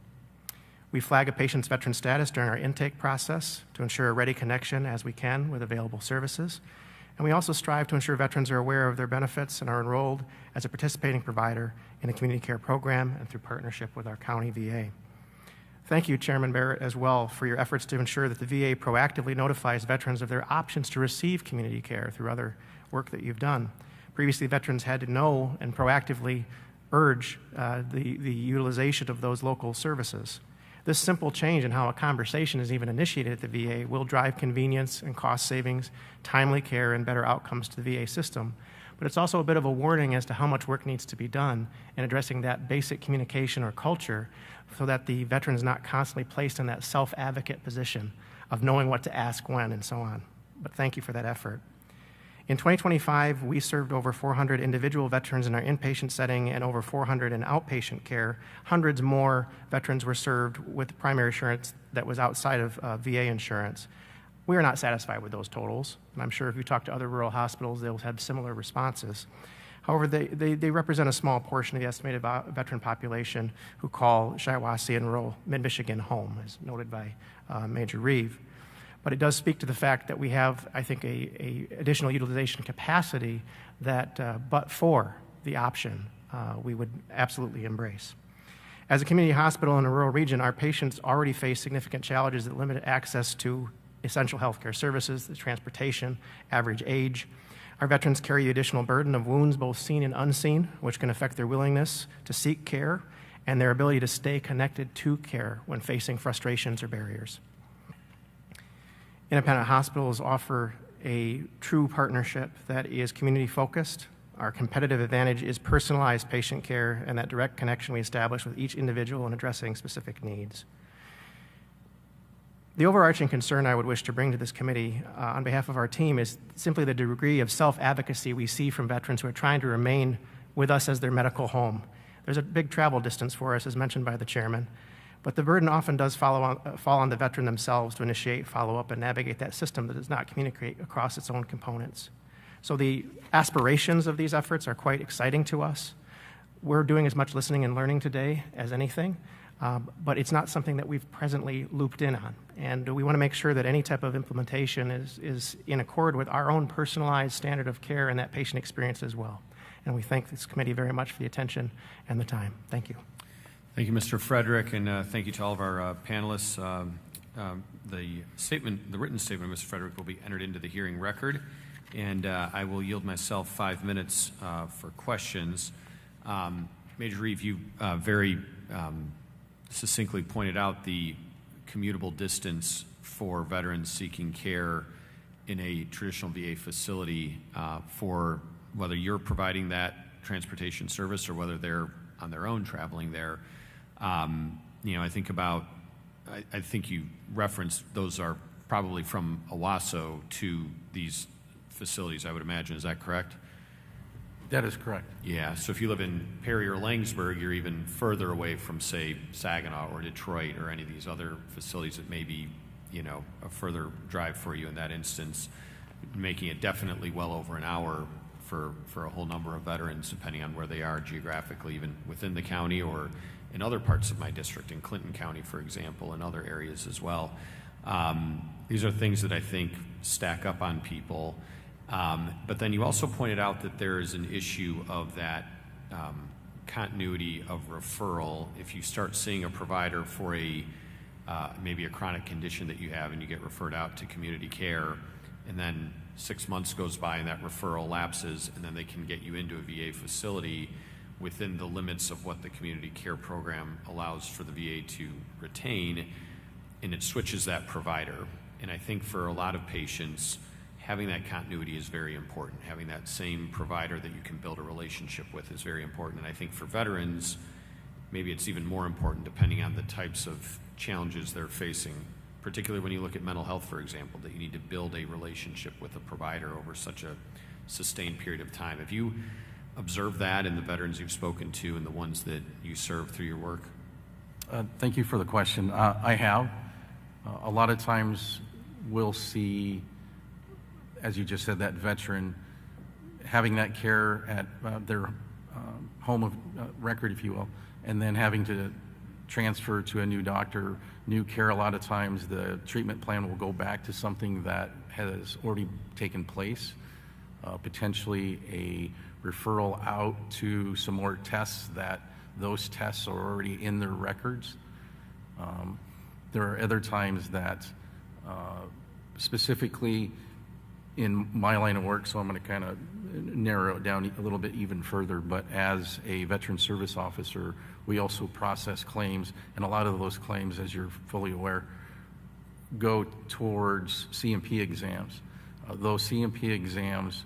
We flag a patient's veteran status during our intake process to ensure a ready connection as we can with available services. And we also strive to ensure veterans are aware of their benefits and are enrolled as a participating provider in a community care program and through partnership with our county VA. Thank you, Chairman Barrett, as well, for your efforts to ensure that the VA proactively notifies veterans of their options to receive community care through other work that you've done. Previously, veterans had to know and proactively urge the utilization of those local services. This simple change in how a conversation is even initiated at the VA will drive convenience and cost savings, timely care, and better outcomes to the VA system. But it's also a bit of a warning as to how much work needs to be done in addressing that basic communication or culture so that the veteran is not constantly placed in that self-advocate position of knowing what to ask when and so on. But thank you for that effort. In 2025, we served over 400 individual veterans in our inpatient setting and over 400 in outpatient care. Hundreds more veterans were served with primary insurance that was outside of VA insurance. We are not satisfied with those totals, and I'm sure if you talk to other rural hospitals, they'll have similar responses. However, they represent a small portion of the estimated veteran population who call Shiawassee and rural mid-Michigan home, as noted by Major Reeve. But it does speak to the fact that we have, I think, a additional utilization capacity that, but for the option, we would absolutely embrace. As a community hospital in a rural region, our patients already face significant challenges that limit access to essential healthcare services, the transportation, average age. Our veterans carry the additional burden of wounds, both seen and unseen, which can affect their willingness to seek care and their ability to stay connected to care when facing frustrations or barriers. Independent hospitals offer a true partnership that is community-focused. Our competitive advantage is personalized patient care and that direct connection we establish with each individual in addressing specific needs. The overarching concern I would wish to bring to this committee on behalf of our team is simply the degree of self-advocacy we see from veterans who are trying to remain with us as their medical home. There's a big travel distance for us, as mentioned by the chairman, but the burden often does fall on the veteran themselves to initiate follow-up and navigate that system that does not communicate across its own components. So the aspirations of these efforts are quite exciting to us. We're doing as much listening and learning today as anything, but it's not something that we've presently looped in on. And we want to make sure that any type of implementation is in accord with our own personalized standard of care and that patient experience as well. And we thank this committee very much for the attention and the time. Thank you. Thank you, Mr. Frederick, and thank you to all of our panelists. The written statement of Mr. Frederick will be entered into the hearing record, and I will yield myself 5 minutes for questions. Major Reeve, you very succinctly pointed out the commutable distance for veterans seeking care in a traditional VA facility for whether you're providing that transportation service or whether they're on their own traveling there. I think you referenced those are probably from Owasso to these facilities, I would imagine. Is that correct? That is correct. Yeah, so if you live in Perry or Langsburg, you're even further away from, say, Saginaw or Detroit or any of these other facilities that may be, a further drive for you in that instance, making it definitely well over an hour for a whole number of veterans, depending on where they are geographically, even within the county or in other parts of my district, in Clinton County, for example, and other areas as well. These are things that I think stack up on people. But then you also pointed out that there is an issue of that continuity of referral. If you start seeing a provider for maybe a chronic condition that you have and you get referred out to community care, and then 6 months goes by and that referral lapses, and then they can get you into a VA facility within the limits of what the community care program allows for the VA to retain, and it switches that provider. And I think for a lot of patients, having that continuity is very important. Having that same provider that you can build a relationship with is very important. And I think for veterans, maybe it's even more important depending on the types of challenges they're facing, particularly when you look at mental health, for example, that you need to build a relationship with a provider over such a sustained period of time. Have you observed that in the veterans you've spoken to and the ones that you serve through your work? Thank you for the question. I have. A lot of times we'll see, as you just said, that veteran having that care at their home of record, if you will, and then having to transfer to a new doctor, new care. A lot of times the treatment plan will go back to something that has already taken place, potentially a referral out to some more tests that those tests are already in their records. There are other times that specifically in my line of work, so I'm going to kind of narrow it down a little bit even further, but as a veteran service officer, we also process claims, and a lot of those claims, as you're fully aware, go towards CMP exams. Those CMP exams,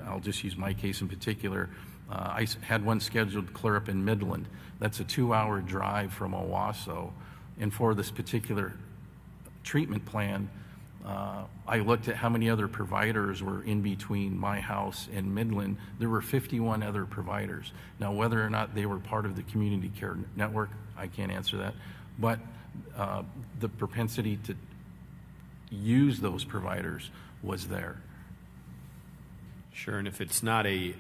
I'll just use my case in particular, I had one scheduled to clear up in Midland. That's a 2-hour drive from Owasso, and for this particular treatment plan, I looked at how many other providers were in between my house and Midland. There were 51 other providers. Now, whether or not they were part of the community care network, I can't answer that. But the propensity to use those providers was there. Sure, and if it's not a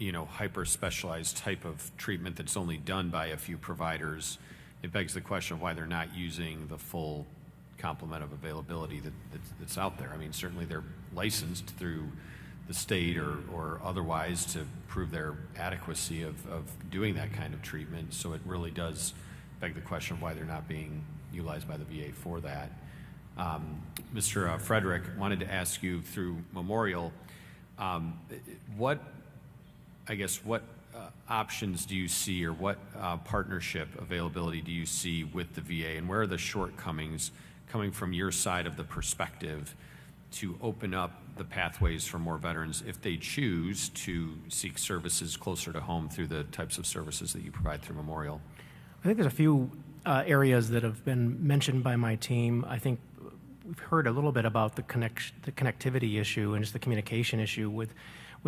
hyper-specialized type of treatment that's only done by a few providers, it begs the question of why they're not using the full complement of availability that's out there. I mean, certainly they're licensed through the state or otherwise to prove their adequacy of doing that kind of treatment. So it really does beg the question of why they're not being utilized by the VA for that. Mr. Frederick, wanted to ask you through Memorial, what options do you see, or what partnership availability do you see with the VA, and where are the shortcomings coming from your side of the perspective to open up the pathways for more veterans if they choose to seek services closer to home through the types of services that you provide through Memorial? I think there's a few areas that have been mentioned by my team. I think we've heard a little bit about the connectivity issue and just the communication issue with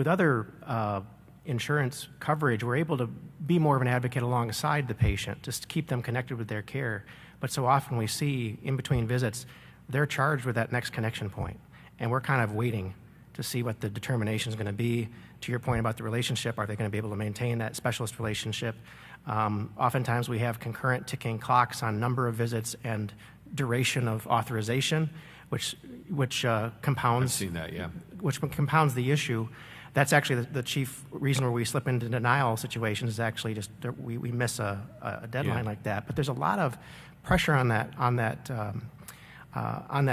other insurance coverage. We're able to be more of an advocate alongside the patient, just to keep them connected with their care. But so often we see in between visits, they're charged with that next connection point, and we're kind of waiting to see what the determination is going to be. To your point about the relationship, are they going to be able to maintain that specialist relationship? Oftentimes we have concurrent ticking clocks on number of visits and duration of authorization, which compounds. I've seen that, yeah. Which compounds the issue. That's actually the chief reason where we slip into denial situations is actually just we miss a deadline like that. But there's a lot of pressure on that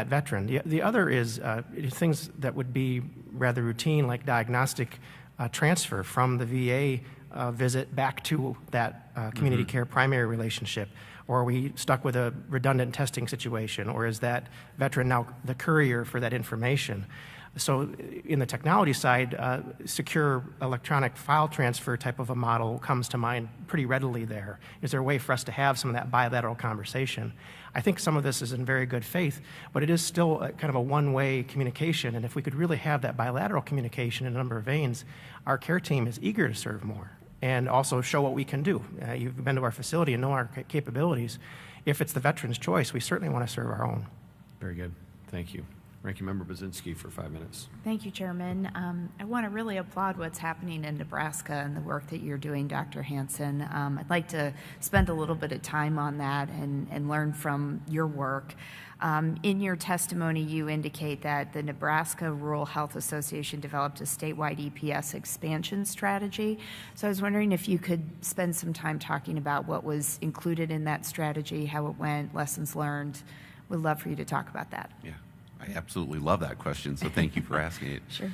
veteran. The other is things that would be rather routine, like diagnostic transfer from the VA visit back to that community care primary relationship. Or are we stuck with a redundant testing situation? Or is that veteran now the courier for that information? So in the technology side, secure electronic file transfer type of a model comes to mind pretty readily there. Is there a way for us to have some of that bilateral conversation? I think some of this is in very good faith, but it is still kind of a one-way communication, and if we could really have that bilateral communication in a number of veins, our care team is eager to serve more and also show what we can do. You've been to our facility and know our capabilities. If it's the veteran's choice, we certainly want to serve our own. Very good. Thank you. Ranking Member Budzinski for 5 minutes. Thank you, Chairman. I want to really applaud what's happening in Nebraska and the work that you're doing, Dr. Hansen. I'd like to spend a little bit of time on that and learn from your work. In your testimony, you indicate that the Nebraska Rural Health Association developed a statewide EPS expansion strategy. So I was wondering if you could spend some time talking about what was included in that strategy, how it went, lessons learned. We'd love for you to talk about that. Yeah. I absolutely love that question, so thank you for asking it. Sure.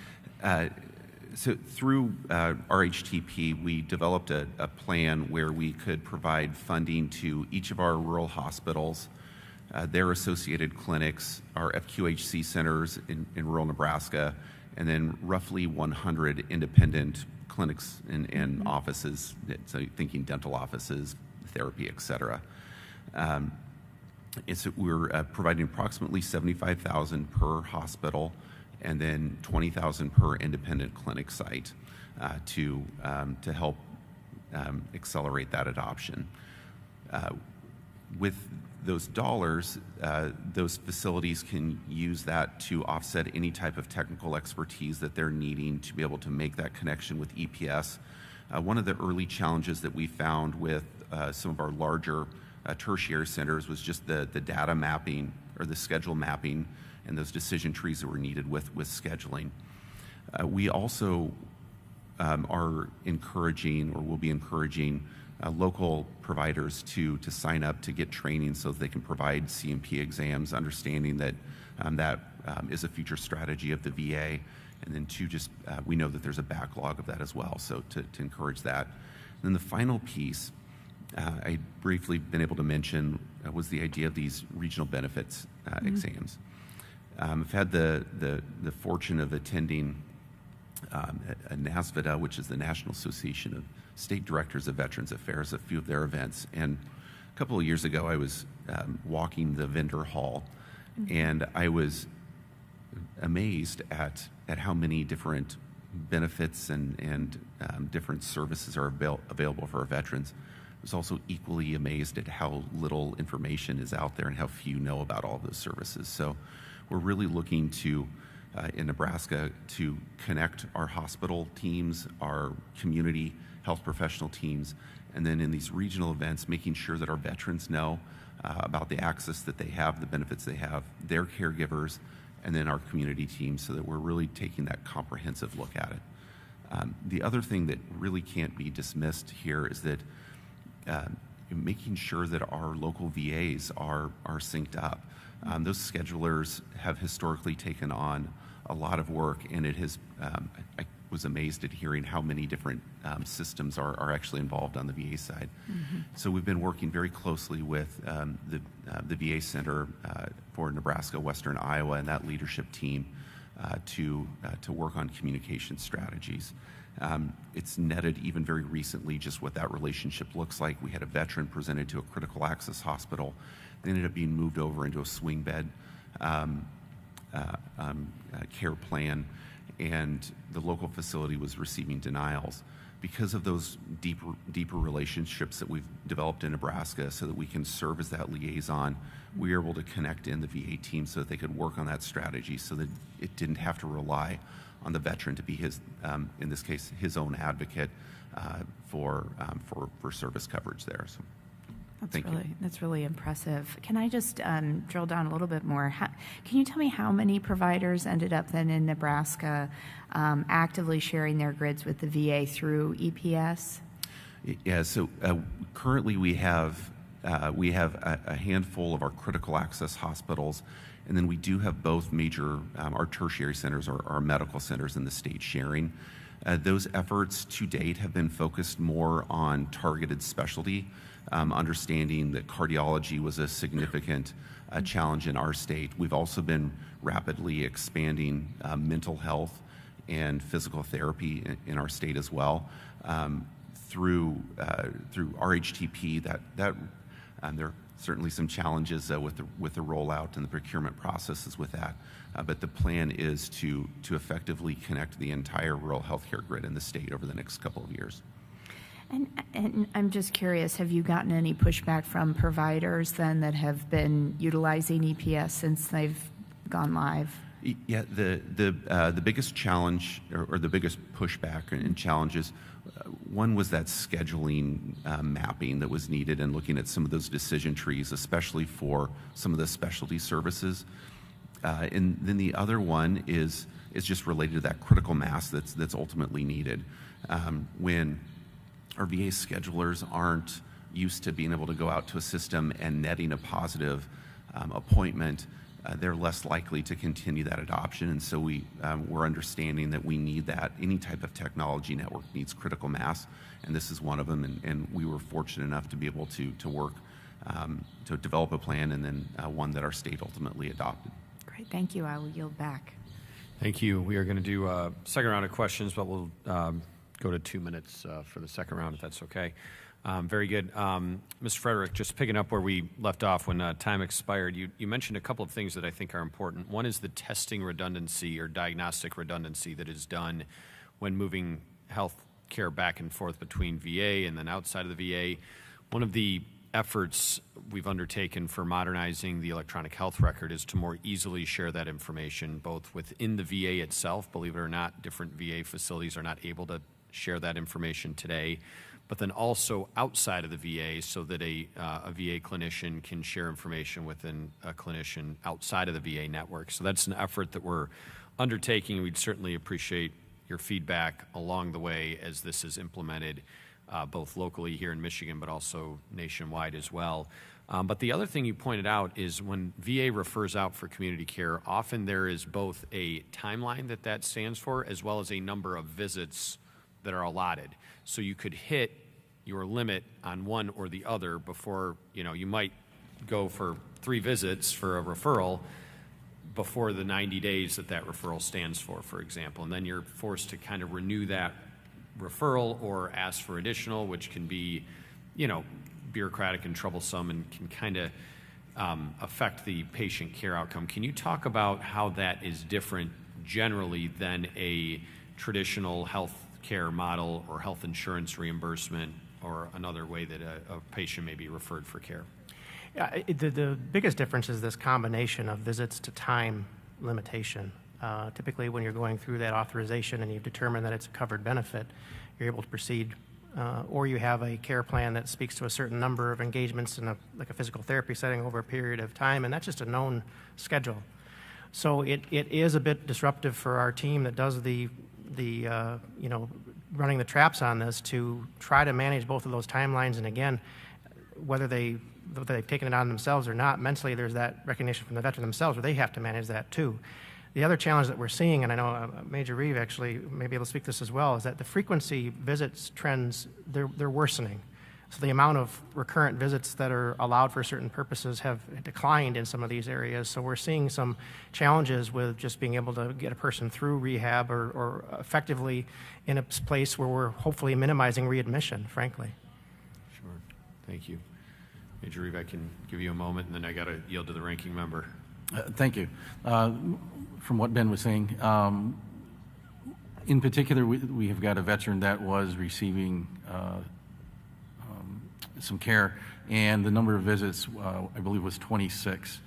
So through RHTP, we developed a plan where we could provide funding to each of our rural hospitals, their associated clinics, our FQHC centers in rural Nebraska, and then roughly 100 independent clinics and offices, so thinking dental offices, therapy, et cetera. We're providing approximately $75,000 per hospital and then $20,000 per independent clinic site to help accelerate that adoption. With those dollars, those facilities can use that to offset any type of technical expertise that they're needing to be able to make that connection with EPS. One of the early challenges that we found with some of our larger tertiary centers was just the data mapping or the schedule mapping and those decision trees that were needed with scheduling. We also are encouraging or will be encouraging local providers to sign up to get training so that they can provide C&P exams, understanding that that is a future strategy of the VA. And then we know that there's a backlog of that as well, so to encourage that. And then the final piece I briefly been able to mention was the idea of these regional benefits exams. I've had the fortune of attending a NASVIDA, which is the National Association of State Directors of Veterans Affairs, a few of their events. And a couple of years ago, I was walking the vendor hall, and I was amazed at how many different benefits and different services are available for our veterans. I was also equally amazed at how little information is out there and how few know about all those services. So we're really looking to, in Nebraska, to connect our hospital teams, our community health professional teams, and then in these regional events, making sure that our veterans know about the access that they have, the benefits they have, their caregivers, and then our community teams, so that we're really taking that comprehensive look at it. The other thing that really can't be dismissed here is that making sure that our local VAs are synced up. Those schedulers have historically taken on a lot of work, and it has. I was amazed at hearing how many different systems are actually involved on the VA side. So we've been working very closely with the VA Center for Nebraska, Western Iowa, and that leadership team to work on communication strategies. It's netted even very recently just what that relationship looks like. We had a veteran presented to a critical access hospital. They ended up being moved over into a swing bed care plan, and the local facility was receiving denials. Because of those deeper relationships that we've developed in Nebraska so that we can serve as that liaison, we were able to connect in the VA team so that they could work on that strategy so that it didn't have to rely on the veteran to be his, in this case, his own advocate for service coverage there. So, That's really impressive. Can I just drill down a little bit more? Can you tell me how many providers ended up then in Nebraska actively sharing their grids with the VA through EPS? Yeah. So currently we have a handful of our critical access hospitals, and then we do have both major our tertiary centers or our medical centers in the state sharing. Those efforts to date have been focused more on targeted specialty. Understanding that cardiology was a significant challenge in our state. We've also been rapidly expanding mental health and physical therapy in our state as well. Through RHTP, there are certainly some challenges with the rollout and the procurement processes with that. But the plan is to effectively connect the entire rural healthcare grid in the state over the next couple of years. And I'm just curious, have you gotten any pushback from providers then that have been utilizing EPS since they've gone live? Yeah, the biggest challenge or the biggest pushback and challenges, one was that scheduling mapping that was needed and looking at some of those decision trees, especially for some of the specialty services. And then the other one is just related to that critical mass that's ultimately needed. When our VA schedulers aren't used to being able to go out to a system and netting a positive appointment, they're less likely to continue that adoption. And so we're understanding that we need that. Any type of technology network needs critical mass, and this is one of them. And we were fortunate enough to be able to work to develop a plan and then one that our state ultimately adopted. Great, thank you. I will yield back. Thank you. We are going to do a second round of questions, but we'll go to 2 minutes for the second round, if that's okay. Very good. Mr. Frederick, just picking up where we left off when time expired, you mentioned a couple of things that I think are important. One is the testing redundancy or diagnostic redundancy that is done when moving health care back and forth between VA and then outside of the VA. One of the efforts we've undertaken for modernizing the electronic health record is to more easily share that information both within the VA itself. Believe it or not, different VA facilities are not able to share that information today, but then also outside of the VA so that a VA clinician can share information within a clinician outside of the VA network. So that's an effort that we're undertaking. We'd certainly appreciate your feedback along the way as this is implemented both locally here in Michigan, but also nationwide as well. But the other thing you pointed out is when VA refers out for community care, often there is both a timeline that stands for as well as a number of visits that are allotted. So you could hit your limit on one or the other before, you might go for 3 visits for a referral before the 90 days that referral stands for example. And then you're forced to kind of renew that referral or ask for additional, which can be, bureaucratic and troublesome and can kind of affect the patient care outcome. Can you talk about how that is different generally than a traditional health care model or health insurance reimbursement or another way that a patient may be referred for care? Yeah, the biggest difference is this combination of visits to time limitation. Typically, when you're going through that authorization and you've determined that it's a covered benefit, you're able to proceed. Or you have a care plan that speaks to a certain number of engagements in a physical therapy setting over a period of time, and that's just a known schedule. So it is a bit disruptive for our team that does the running the traps on this to try to manage both of those timelines. And again, whether they've taken it on themselves or not, mentally there's that recognition from the veteran themselves where they have to manage that too. The other challenge that we're seeing, and I know Major Reeve actually may be able to speak to this as well, is that the frequency visits trends, they're worsening. So the amount of recurrent visits that are allowed for certain purposes have declined in some of these areas. So we're seeing some challenges with just being able to get a person through rehab or effectively in a place where we're hopefully minimizing readmission, frankly. Sure. Thank you. Major Reeve, I can give you a moment, and then I got to yield to the ranking member. Thank you. From what Ben was saying, in particular, we have got a veteran that was receiving some care, and the number of visits, I believe, was 26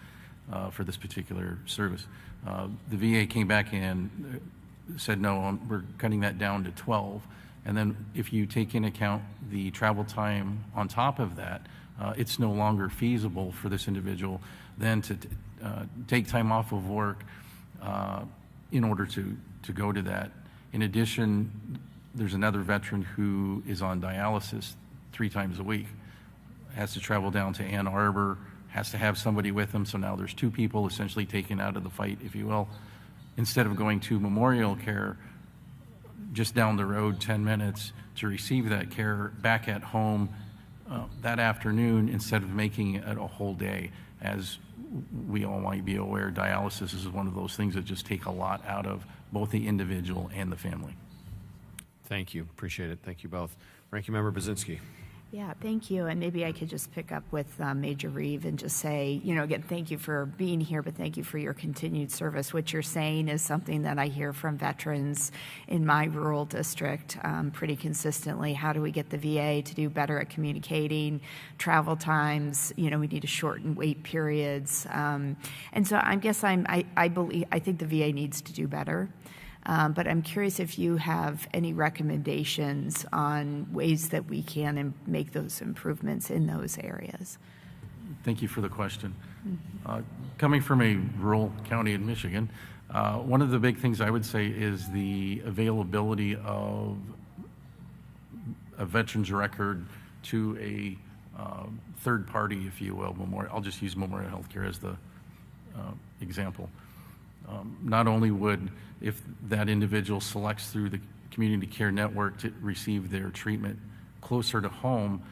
for this particular service. The VA came back and said, no, we're cutting that down to 12. And then if you take into account the travel time on top of that, it's no longer feasible for this individual then to take time off of work in order to go to that. In addition, there's another veteran who is on dialysis 3 times a week, has to travel down to Ann Arbor, has to have somebody with him, so now there's 2 people essentially taken out of the fight, if you will. Instead of going to memorial care just down the road 10 minutes to receive that care back at home that afternoon, instead of making it a whole day. As we all might be aware, dialysis is one of those things that just take a lot out of both the individual and the family. Thank you. Appreciate it. Thank you both. Ranking Member Baczynski. Yeah, thank you. And maybe I could just pick up with Major Reeve and just say, again, thank you for being here, but thank you for your continued service. What you're saying is something that I hear from veterans in my rural district pretty consistently. How do we get the VA to do better at communicating? Travel times, we need to shorten wait periods. And so I think the VA needs to do better. But I'm curious if you have any recommendations on ways that we can make those improvements in those areas. Thank you for the question. Coming from a rural county in Michigan, one of the big things I would say is the availability of a veteran's record to a third party, if you will. I'll just use Memorial Healthcare as the example. Not only would, if that individual selects through the community care network to receive their treatment closer to home,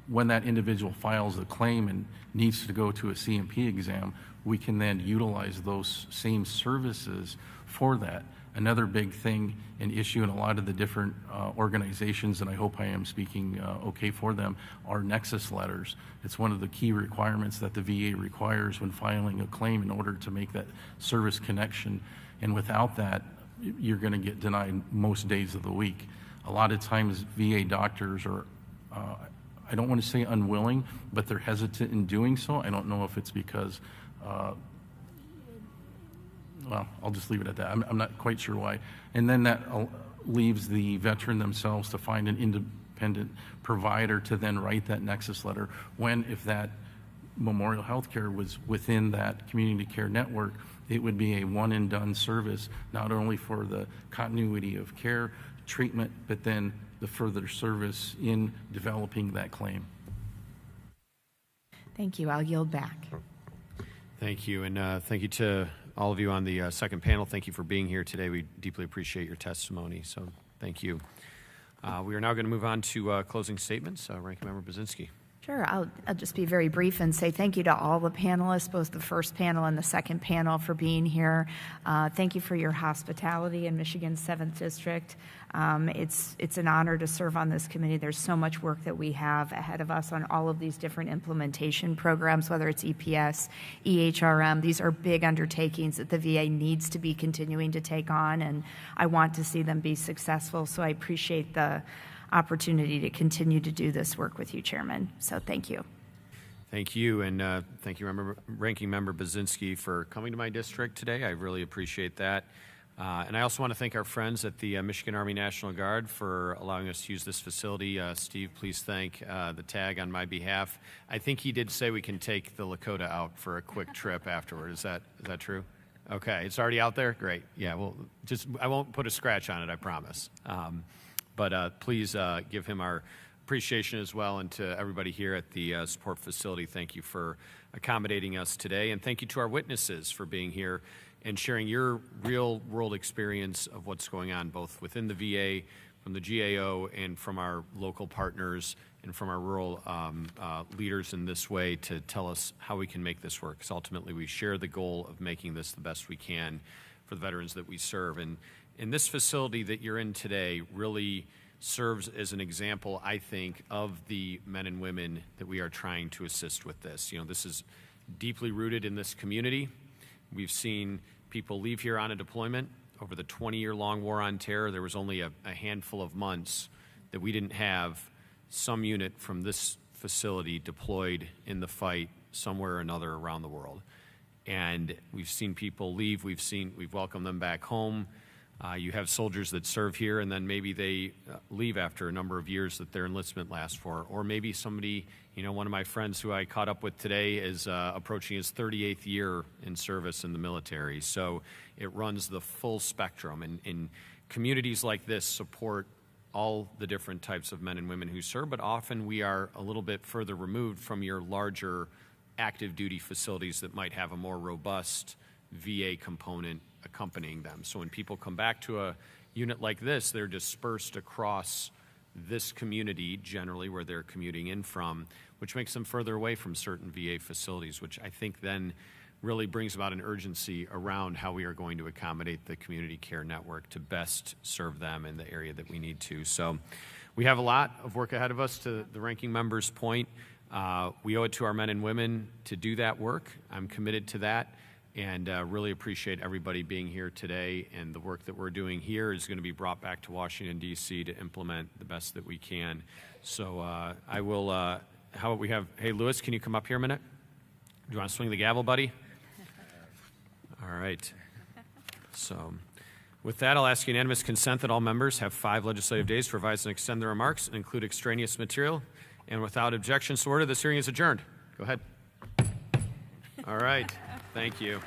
when that individual files a claim and needs to go to a CMP exam, we can then utilize those same services for that. Another big thing and issue in a lot of the different organizations, and I hope I am speaking okay for them, are nexus letters. It's one of the key requirements that the VA requires when filing a claim in order to make that service connection. And without that, you're going to get denied most days of the week. A lot of times VA doctors are, I don't want to say unwilling, but they're hesitant in doing so. I don't know if it's because well, I'll just leave it at that. I'm not quite sure why. And then that leaves the veteran themselves to find an independent provider to then write that nexus letter when, if that Memorial Healthcare was within that community care network, it would be a one and done service, not only for the continuity of care, treatment, but then the further service in developing that claim. Thank you. I'll yield back. Thank you. And thank you to all of you on the second panel. Thank you for being here today. We deeply appreciate your testimony. So thank you. We are now going to move on to closing statements. Ranking Member Baczynski. Sure. I'll just be very brief and say thank you to all the panelists, both the first panel and the second panel, for being here. Thank you for your hospitality in Michigan's 7th District. It's an honor to serve on this committee. There's so much work that we have ahead of us on all of these different implementation programs, whether it's EPS, EHRM. These are big undertakings that the VA needs to be continuing to take on, and I want to see them be successful. So I appreciate the opportunity to continue to do this work with you, Chairman. So thank you. Thank you, and thank you, Ranking Member Baczynski, for coming to my district today. I really appreciate that. And I also want to thank our friends at the Michigan Army National Guard for allowing us to use this facility. Steve, please thank the TAG on my behalf. I think he did say we can take the Lakota out for a quick trip afterward. Is that true? Okay, it's already out there? Great. Yeah, well, I won't put a scratch on it, I promise. But please give him our appreciation as well, and to everybody here at the support facility, thank you for accommodating us today, and thank you to our witnesses for being here and sharing your real-world experience of what's going on, both within the VA, from the GAO, and from our local partners and from our rural leaders in this way to tell us how we can make this work. Because ultimately, we share the goal of making this the best we can for the veterans that we serve. And this facility that you're in today really serves as an example, I think, of the men and women that we are trying to assist with this. You know, this is deeply rooted in this community. We've seen people leave here on a deployment. Over the 20-year-long war on terror, there was only a handful of months that we didn't have some unit from this facility deployed in the fight somewhere or another around the world. And we've seen people leave. We've welcomed them back home. You have soldiers that serve here, and then maybe they leave after a number of years that their enlistment lasts for. Or maybe somebody, you know, one of my friends who I caught up with today is approaching his 38th year in service in the military. So it runs the full spectrum. And communities like this support all the different types of men and women who serve, but often we are a little bit further removed from your larger active duty facilities that might have a more robust VA component accompanying them. So when people come back to a unit like this, they're dispersed across this community, generally where they're commuting in from, which makes them further away from certain VA facilities, which I think then really brings about an urgency around how we are going to accommodate the community care network to best serve them in the area that we need to. So we have a lot of work ahead of us. To the ranking member's point, we owe it to our men and women to do that work. I'm committed to that, and really appreciate everybody being here today. And the work that we're doing here is going to be brought back to Washington, D.C. to implement the best that we can. So I will, how about we have, hey, Lewis, can you come up here a minute? Do you want to swing the gavel, buddy? All right. So with that, I'll ask unanimous consent that all members have 5 legislative days to revise and extend their remarks and include extraneous material. And without objection, so ordered, this hearing is adjourned. Go ahead. All right. Thank you.